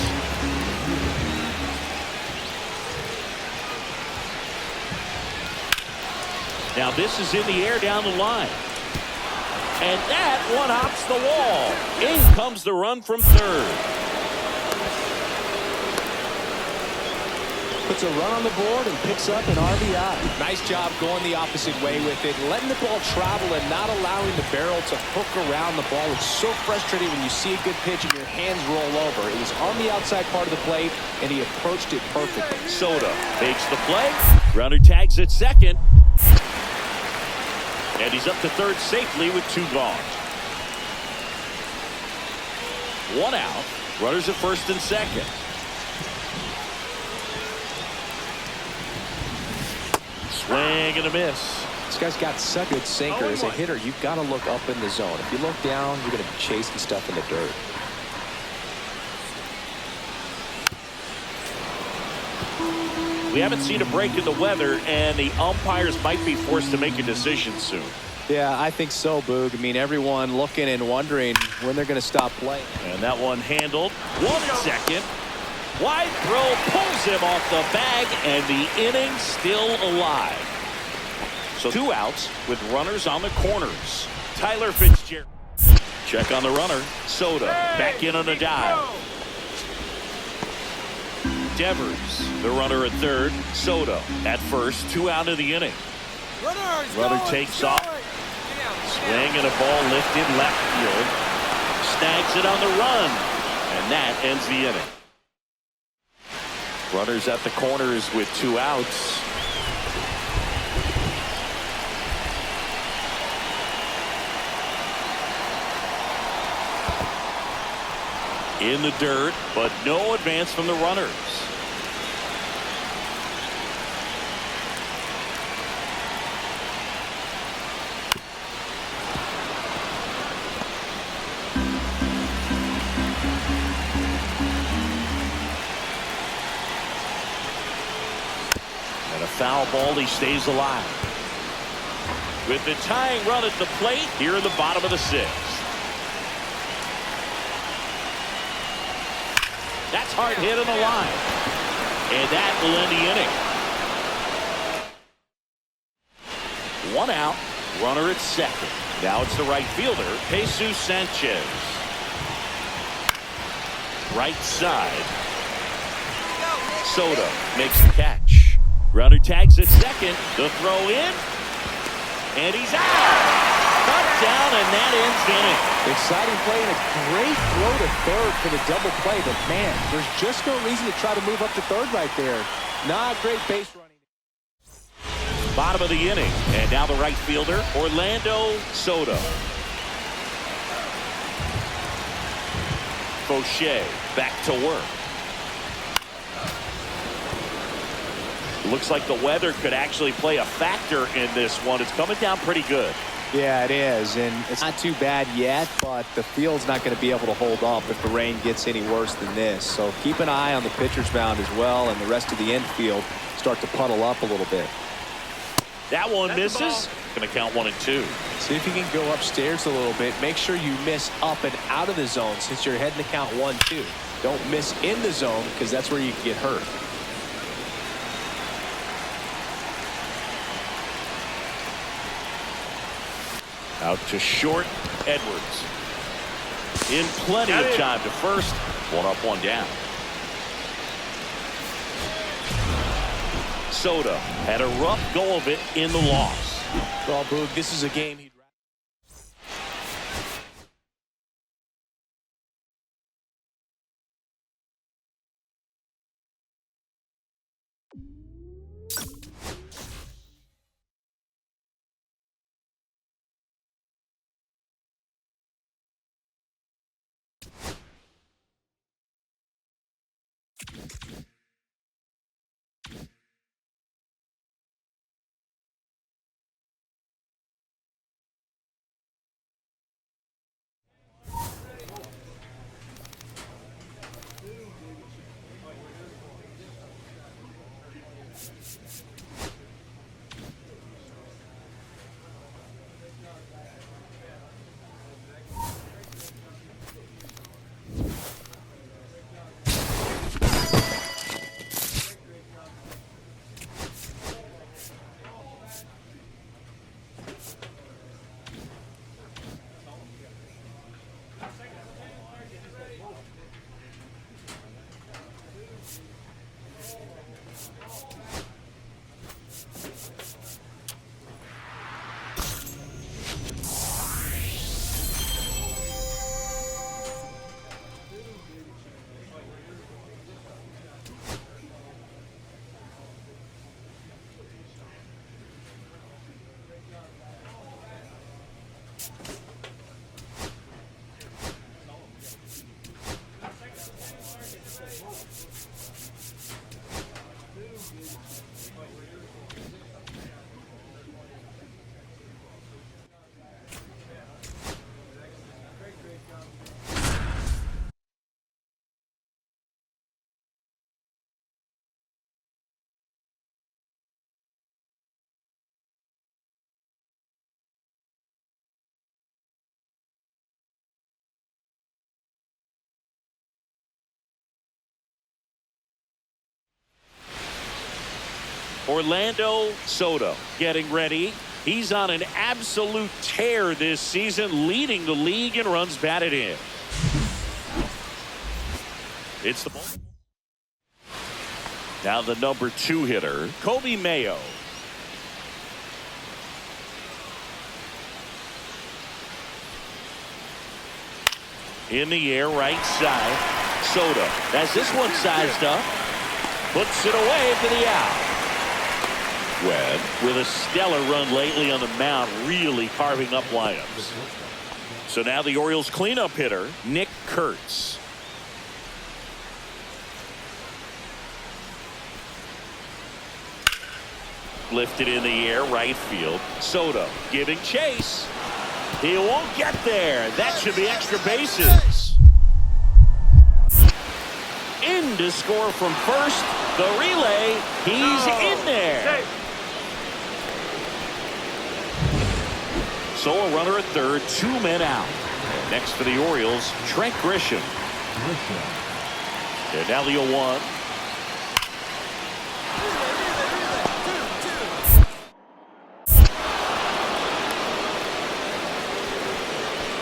Now this is in the air down the line. And that one hops the wall. In comes the run from 3rd. Puts a run on the board and picks up an RBI. Nice job going the opposite way with it, letting the ball travel and not allowing the barrel to hook around the ball. It's so frustrating when you see a good pitch and your hands roll over. It was on the outside part of the plate, and he approached it perfectly. Soto makes the play. Runner tags at second. And he's up to 3rd safely with 2 gone. 1 out. Runners at 1st and 2nd. Swing and a miss. It's guy's got such a good sinker. As a hitter, you've got to look up in the zone. If you look down, you're going to be chasing stuff in the dirt. We haven't seen a break in the weather, and the umpires might be forced to make a decision soon. Yeah, I think so, Boog. I mean, everyone looking and wondering when they're going to stop playing. And that one handled. 1 second. Wide throw pulls him off the bag, and the inning still alive. So 2 outs with runners on the corners. Tyler Fitzgerald. Check on the runner. Soto back in on a dive. Devers, the runner at third. Soto at first. 2 out of the inning. Runner takes off. Swing and a ball lifted left field. Snags it on the run. And that ends the inning. Runners at the corners with 2 outs. In the dirt, but no advance from the runners. And a foul ball, he stays alive. With the tying run at the plate here in the bottom of the 6th. That's hard hit on the line. And that will end the inning. 1 out. Runner at second. Now it's the right fielder, Jesus Sanchez. Right side. Soto makes the catch. Runner tags at second. The throw in. And he's out. Touchdown, and that ends the inning. Exciting play and a great throw to third for the double play. But, man, there's just no reason to try to move up to third right there. Not great base running. Bottom of the inning. And now the right fielder, Orlando Soto. Fauché back to work. Looks like the weather could actually play a factor in this one. It's coming down pretty good. Yeah, it is, and it's not too bad yet, but the field's not going to be able to hold up if the rain gets any worse than this. So keep an eye on the pitcher's mound as well, and the rest of the infield start to puddle up a little bit. That one misses. Going to count 1 and 2. See if you can go upstairs a little bit. Make sure you miss up and out of the zone since you're heading to count 1-2. Don't miss in the zone because that's where you can get hurt. Out to short, Edwards. In plenty of time to first. 1 up, 1 down. Soto had a rough go of it in the loss. Well, Boog, this is a game he'd Orlando Soto getting ready. He's on an absolute tear this season, leading the league in runs batted in. It's the ball. Now the number 2 hitter, Kobe Mayo. In the air, right side. Soto has this one sized up. Puts it away for the out. Webb with a stellar run lately on the mound, really carving up lineups. So now the Orioles cleanup hitter, Nick Kurtz. Lifted in the air, right field. Soto giving chase. He won't get there. That should be extra bases. In to score from first. The relay. He's in there. So a runner at third, 2 men out. Next for the Orioles, Trent Grisham. And now the 0-1.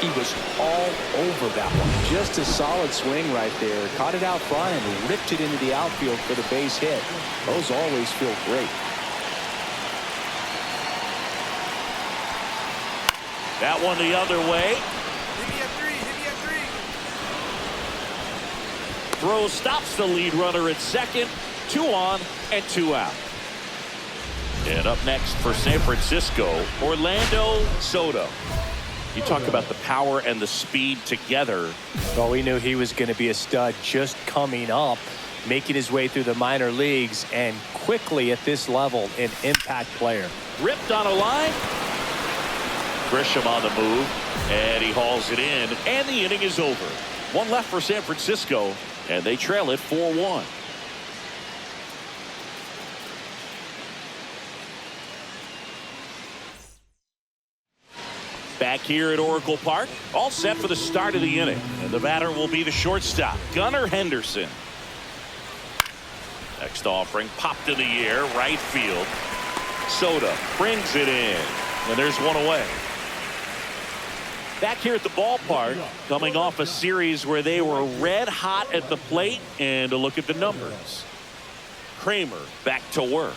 He was all over that one. Just a solid swing right there. Caught it out front and ripped it into the outfield for the base hit. Those always feel great. That one the other way. Hit me at 3. Hit me at 3. Throw stops the lead runner at second. 2 on and 2 out. And up next for San Francisco, Orlando Soto. You talk about the power and the speed together. Well, we knew he was going to be a stud just coming up, making his way through the minor leagues, and quickly at this level, an impact player. Ripped on a line. Grisham on the move, and he hauls it in, and the inning is over. 1 left for San Francisco, and they trail it 4-1. Back here at Oracle Park, all set for the start of the inning. And the batter will be the shortstop, Gunnar Henderson. Next offering, popped in the air, right field. Soto brings it in, and there's one away. Back here at the ballpark, coming off a series where they were red hot at the plate, and a look at the numbers. Kramer back to work.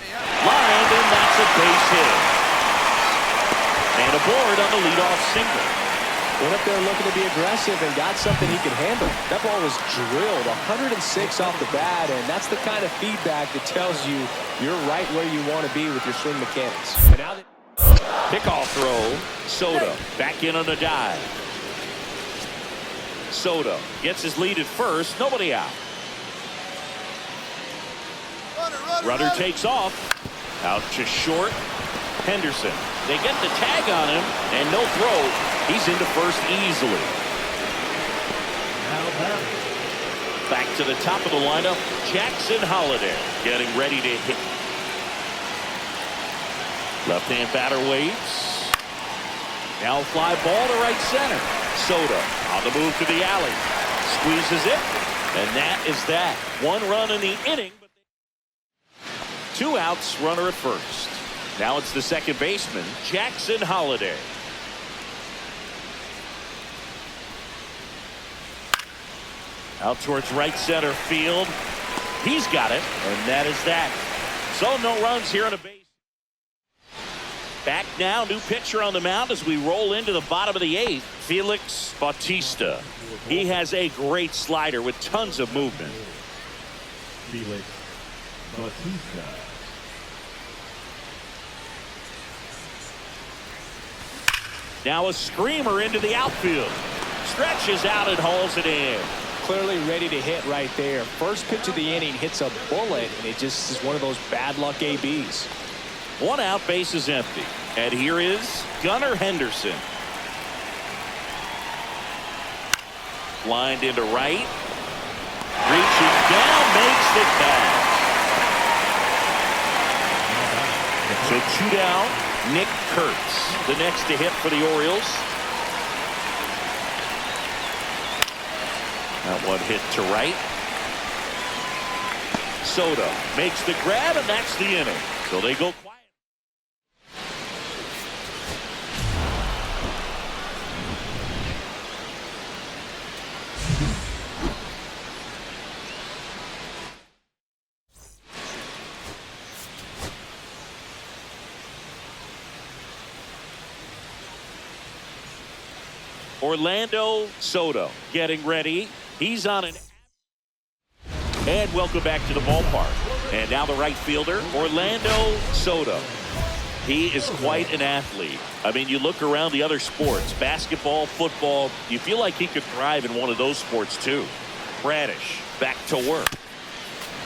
Lined, and that's a base hit. And aboard on the leadoff single. Went up there looking to be aggressive and got something he could handle. That ball was drilled 106 off the bat, and that's the kind of feedback that tells you you're right where you want to be with your swing mechanics. And now that pickoff throw. Soto back in on the dive. Soto gets his lead at first. Nobody out. Runner takes off. Out to short. Henderson. They get the tag on him, and no throw. He's into first easily. Back to the top of the lineup, Jackson Holliday getting ready to hit. Left-hand batter waits. Now fly ball to right center. Soto on the move to the alley. Squeezes it, and that is that. 1 run in the inning. 2 outs, runner at first. Now it's the second baseman, Jackson Holliday. Out towards right center field. He's got it, and that is that. So no runs here on a base. Back now, new pitcher on the mound as we roll into the bottom of the 8th, Felix Bautista. He has a great slider with tons of movement. Felix Bautista. Now a screamer into the outfield. Stretches out and hauls it in. clearly ready to hit right there. First pitch of the inning hits a bullet, and it just is one of those bad luck ABs. 1 out, base is empty. And here is Gunnar Henderson. Lined into right. Reaching down, makes the catch. So 2 down. Nick Kurtz, the next to hit for the Orioles. That one hit to right. Soto makes the grab, and that's the inning. So they go quiet. Orlando Soto getting ready. He's on an... And welcome back to the ballpark. And now the right fielder, Orlando Soto. He is quite an athlete. I mean, you look around the other sports, basketball, football, you feel like he could thrive in one of those sports too. Bradish back to work.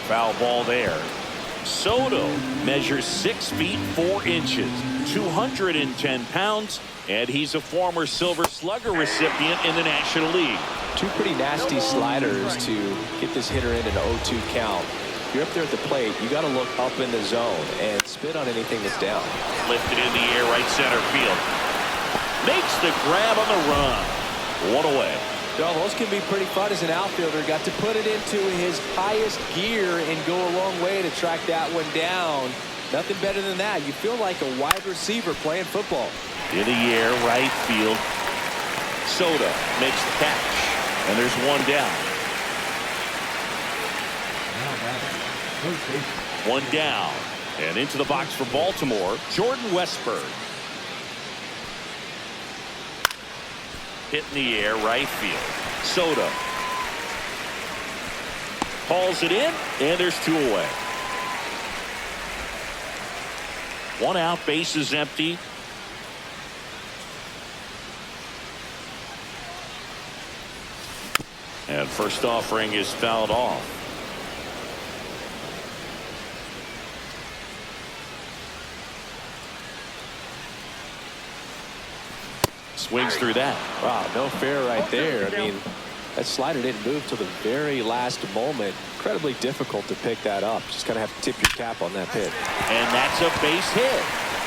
Foul ball there. Soto measures 6 feet 4 inches, 210 pounds, and he's a former Silver Slugger recipient in the National League. 2 pretty nasty sliders to get this hitter in an 0-2 count. If you're up there at the plate, you got to look up in the zone and spit on anything that's down. Lifted in the air, right center field. Makes the grab on the run. 1 away. No, those can be pretty fun as an outfielder. Got to put it into his highest gear and go a long way to track that one down. Nothing better than that. You feel like a wide receiver playing football. In the air, right field. Soto makes the catch. And there's 1 down. 1 down. And into the box for Baltimore, Jordan Westburg. Hit in the air, right field. Soto hauls it in, and there's 2 away. 1 out, bases empty. And first offering is fouled off. Swings through that. Wow, no fair right there. I mean, that slider didn't move till the very last moment. Incredibly difficult to pick that up. Just kind of have to tip your cap on that pitch. And that's a base hit.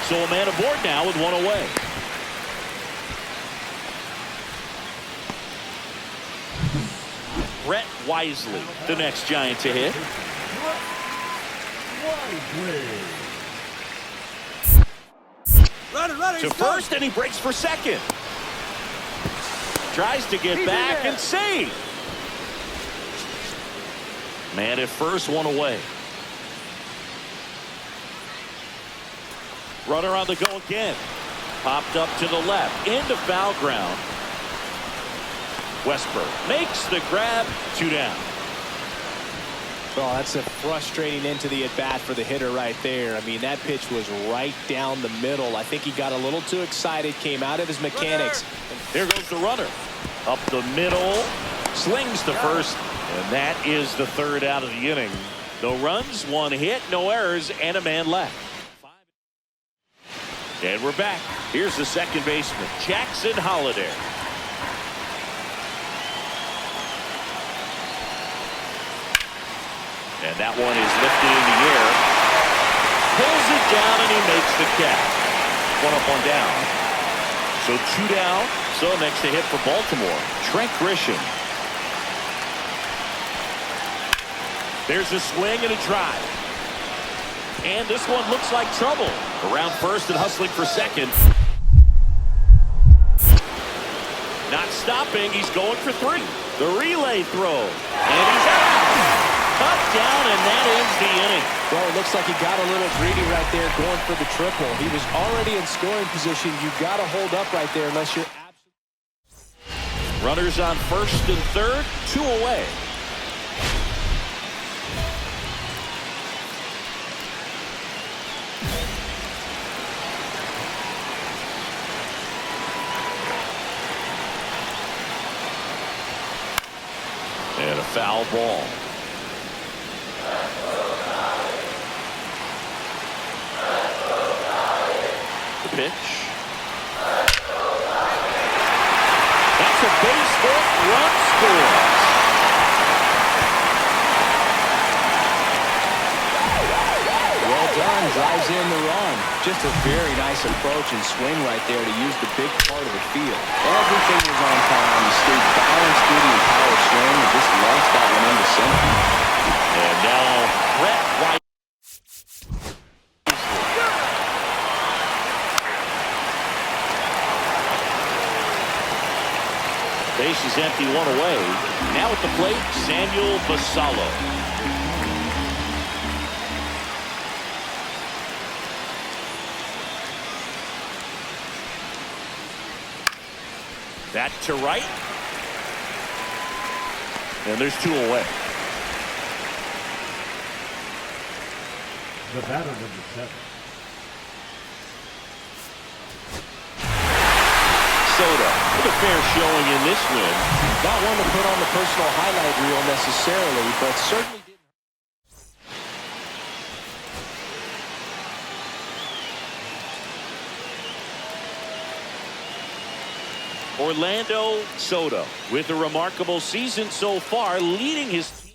So a man aboard now with 1 away. Brett Wisely, the next Giant to hit. Runner, To first, and he breaks for second. Tries to get back and save. Man at first, 1 away. Runner on the go again. Popped up to the left. Into foul ground. Westburg makes the grab. 2 down. Oh, that's a frustrating into the at-bat for the hitter right there. I mean, that pitch was right down the middle. I think he got a little too excited, came out of his mechanics. There goes the runner. Up the middle. Slings to first. And that is the 3rd out of the inning. No runs, 1 hit, no errors, and a man left. And we're back. Here's the second baseman, Jackson Holliday. And that one is lifted in the air. Pulls it down, and he makes the catch. 1 up, 1 down. So 2 down. So next to hit for Baltimore, Trent Grisham. There's a swing and a drive. And this one looks like trouble. Around first and hustling for second. Not stopping. He's going for 3. The relay throw. And he's out. Cut down, and that ends the inning. Well, it looks like he got a little greedy right there going for the triple. He was already in scoring position. You got to hold up right there unless you're absolutely... Runners on first and third, 2 away. And a foul ball. The pitch. That's a base hit. Run scores. Well done. Drives in the run. Just a very nice approach and swing right there to use the big part of the field. Everything was on time. He stayed balanced through the entire swing and just launched that one into center. And now Brett White. Base is empty, one away. Now at the plate, Samuel Basallo. That to right. And there's two away. The batter, number 7. Soto with a fair showing in this win. Not one to put on the personal highlight reel necessarily, but certainly didn't. Orlando Soto with a remarkable season so far, leading his team.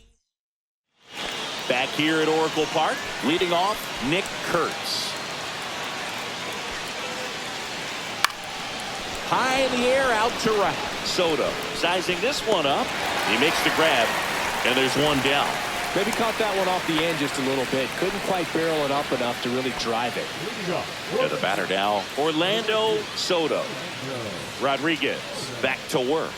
Back here at Oracle Park, leading off Nick Kurtz. High in the air, out to right. Soto sizing this one up. He makes the grab, and there's one down. Maybe caught that one off the end just a little bit. Couldn't quite barrel it up enough to really drive it. To the batter now, Orlando Soto. Rodriguez back to work.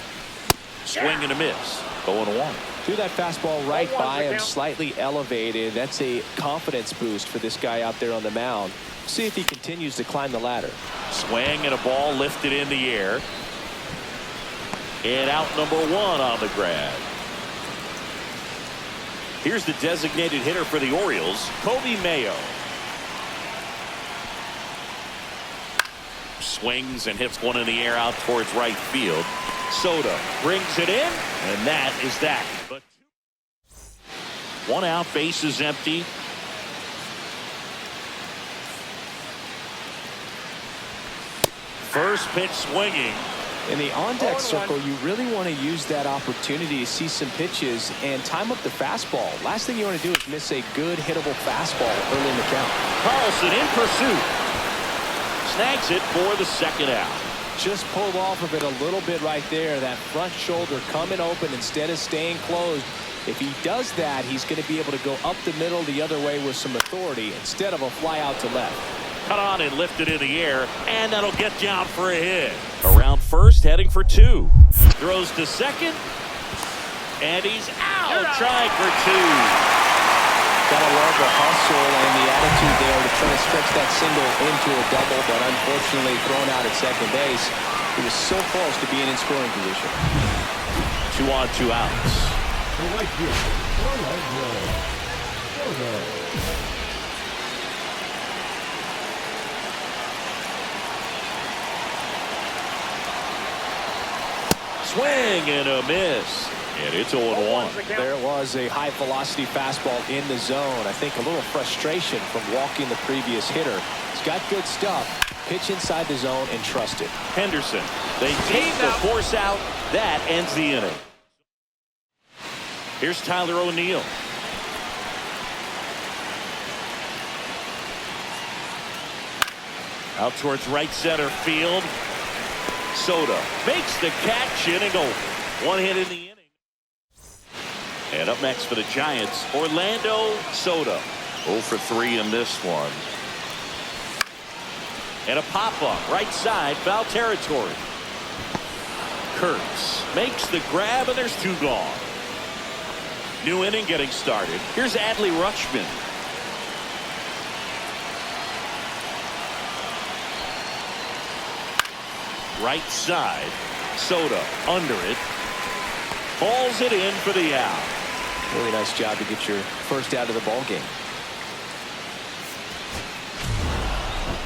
Swing and a miss. 0-1. Threw that fastball right by him, slightly elevated. That's a confidence boost for this guy out there on the mound. See if he continues to climb the ladder. Swing and a ball lifted in the air. And out number 1 on the grab. Here's the designated hitter for the Orioles, Kobe Mayo. Swings and hits one in the air out towards right field. Soto brings it in, and that is that. But 1 out, base is empty. First pitch swinging. In the on-deck circle, you really want to use that opportunity to see some pitches and time up the fastball. Last thing you want to do is miss a good hittable fastball early in the count. Carlson in pursuit. Snags it for the second out. Just pulled off of it a little bit right there. That front shoulder coming open instead of staying closed. If he does that, he's going to be able to go up the middle the other way with some authority instead of a fly out to left. Cut on and lifted in the air, and that'll get down for a hit. Around first, heading for 2. Throws to second, and he's out. Trying for 2. Gotta love the hustle and the attitude there to try to stretch that single into a double, but unfortunately thrown out at second base. He was so close to being in scoring position. 2 on, 2 outs. The right fielder, Orlando Soto. Swing and a miss. And it's 0-1. There was a high velocity fastball in the zone. I think a little frustration from walking the previous hitter. He's got good stuff. Pitch inside the zone and trust it. Henderson. They take the force out. That ends the inning. Here's Tyler O'Neill. Out towards right center field. Soto makes the catch, in and over. 1 hit in the inning. And up next for the Giants, Orlando Soto. 0 for 3 in this one. And a pop-up right side, foul territory. Kurtz makes the grab, and there's 2 gone. New inning getting started. Here's Adley Rutschman. Right side. Soto under it. Falls it in for the out. Really nice job to get your first out of the ball game.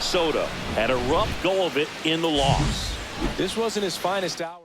Soto had a rough go of it in the loss. This wasn't his finest hour.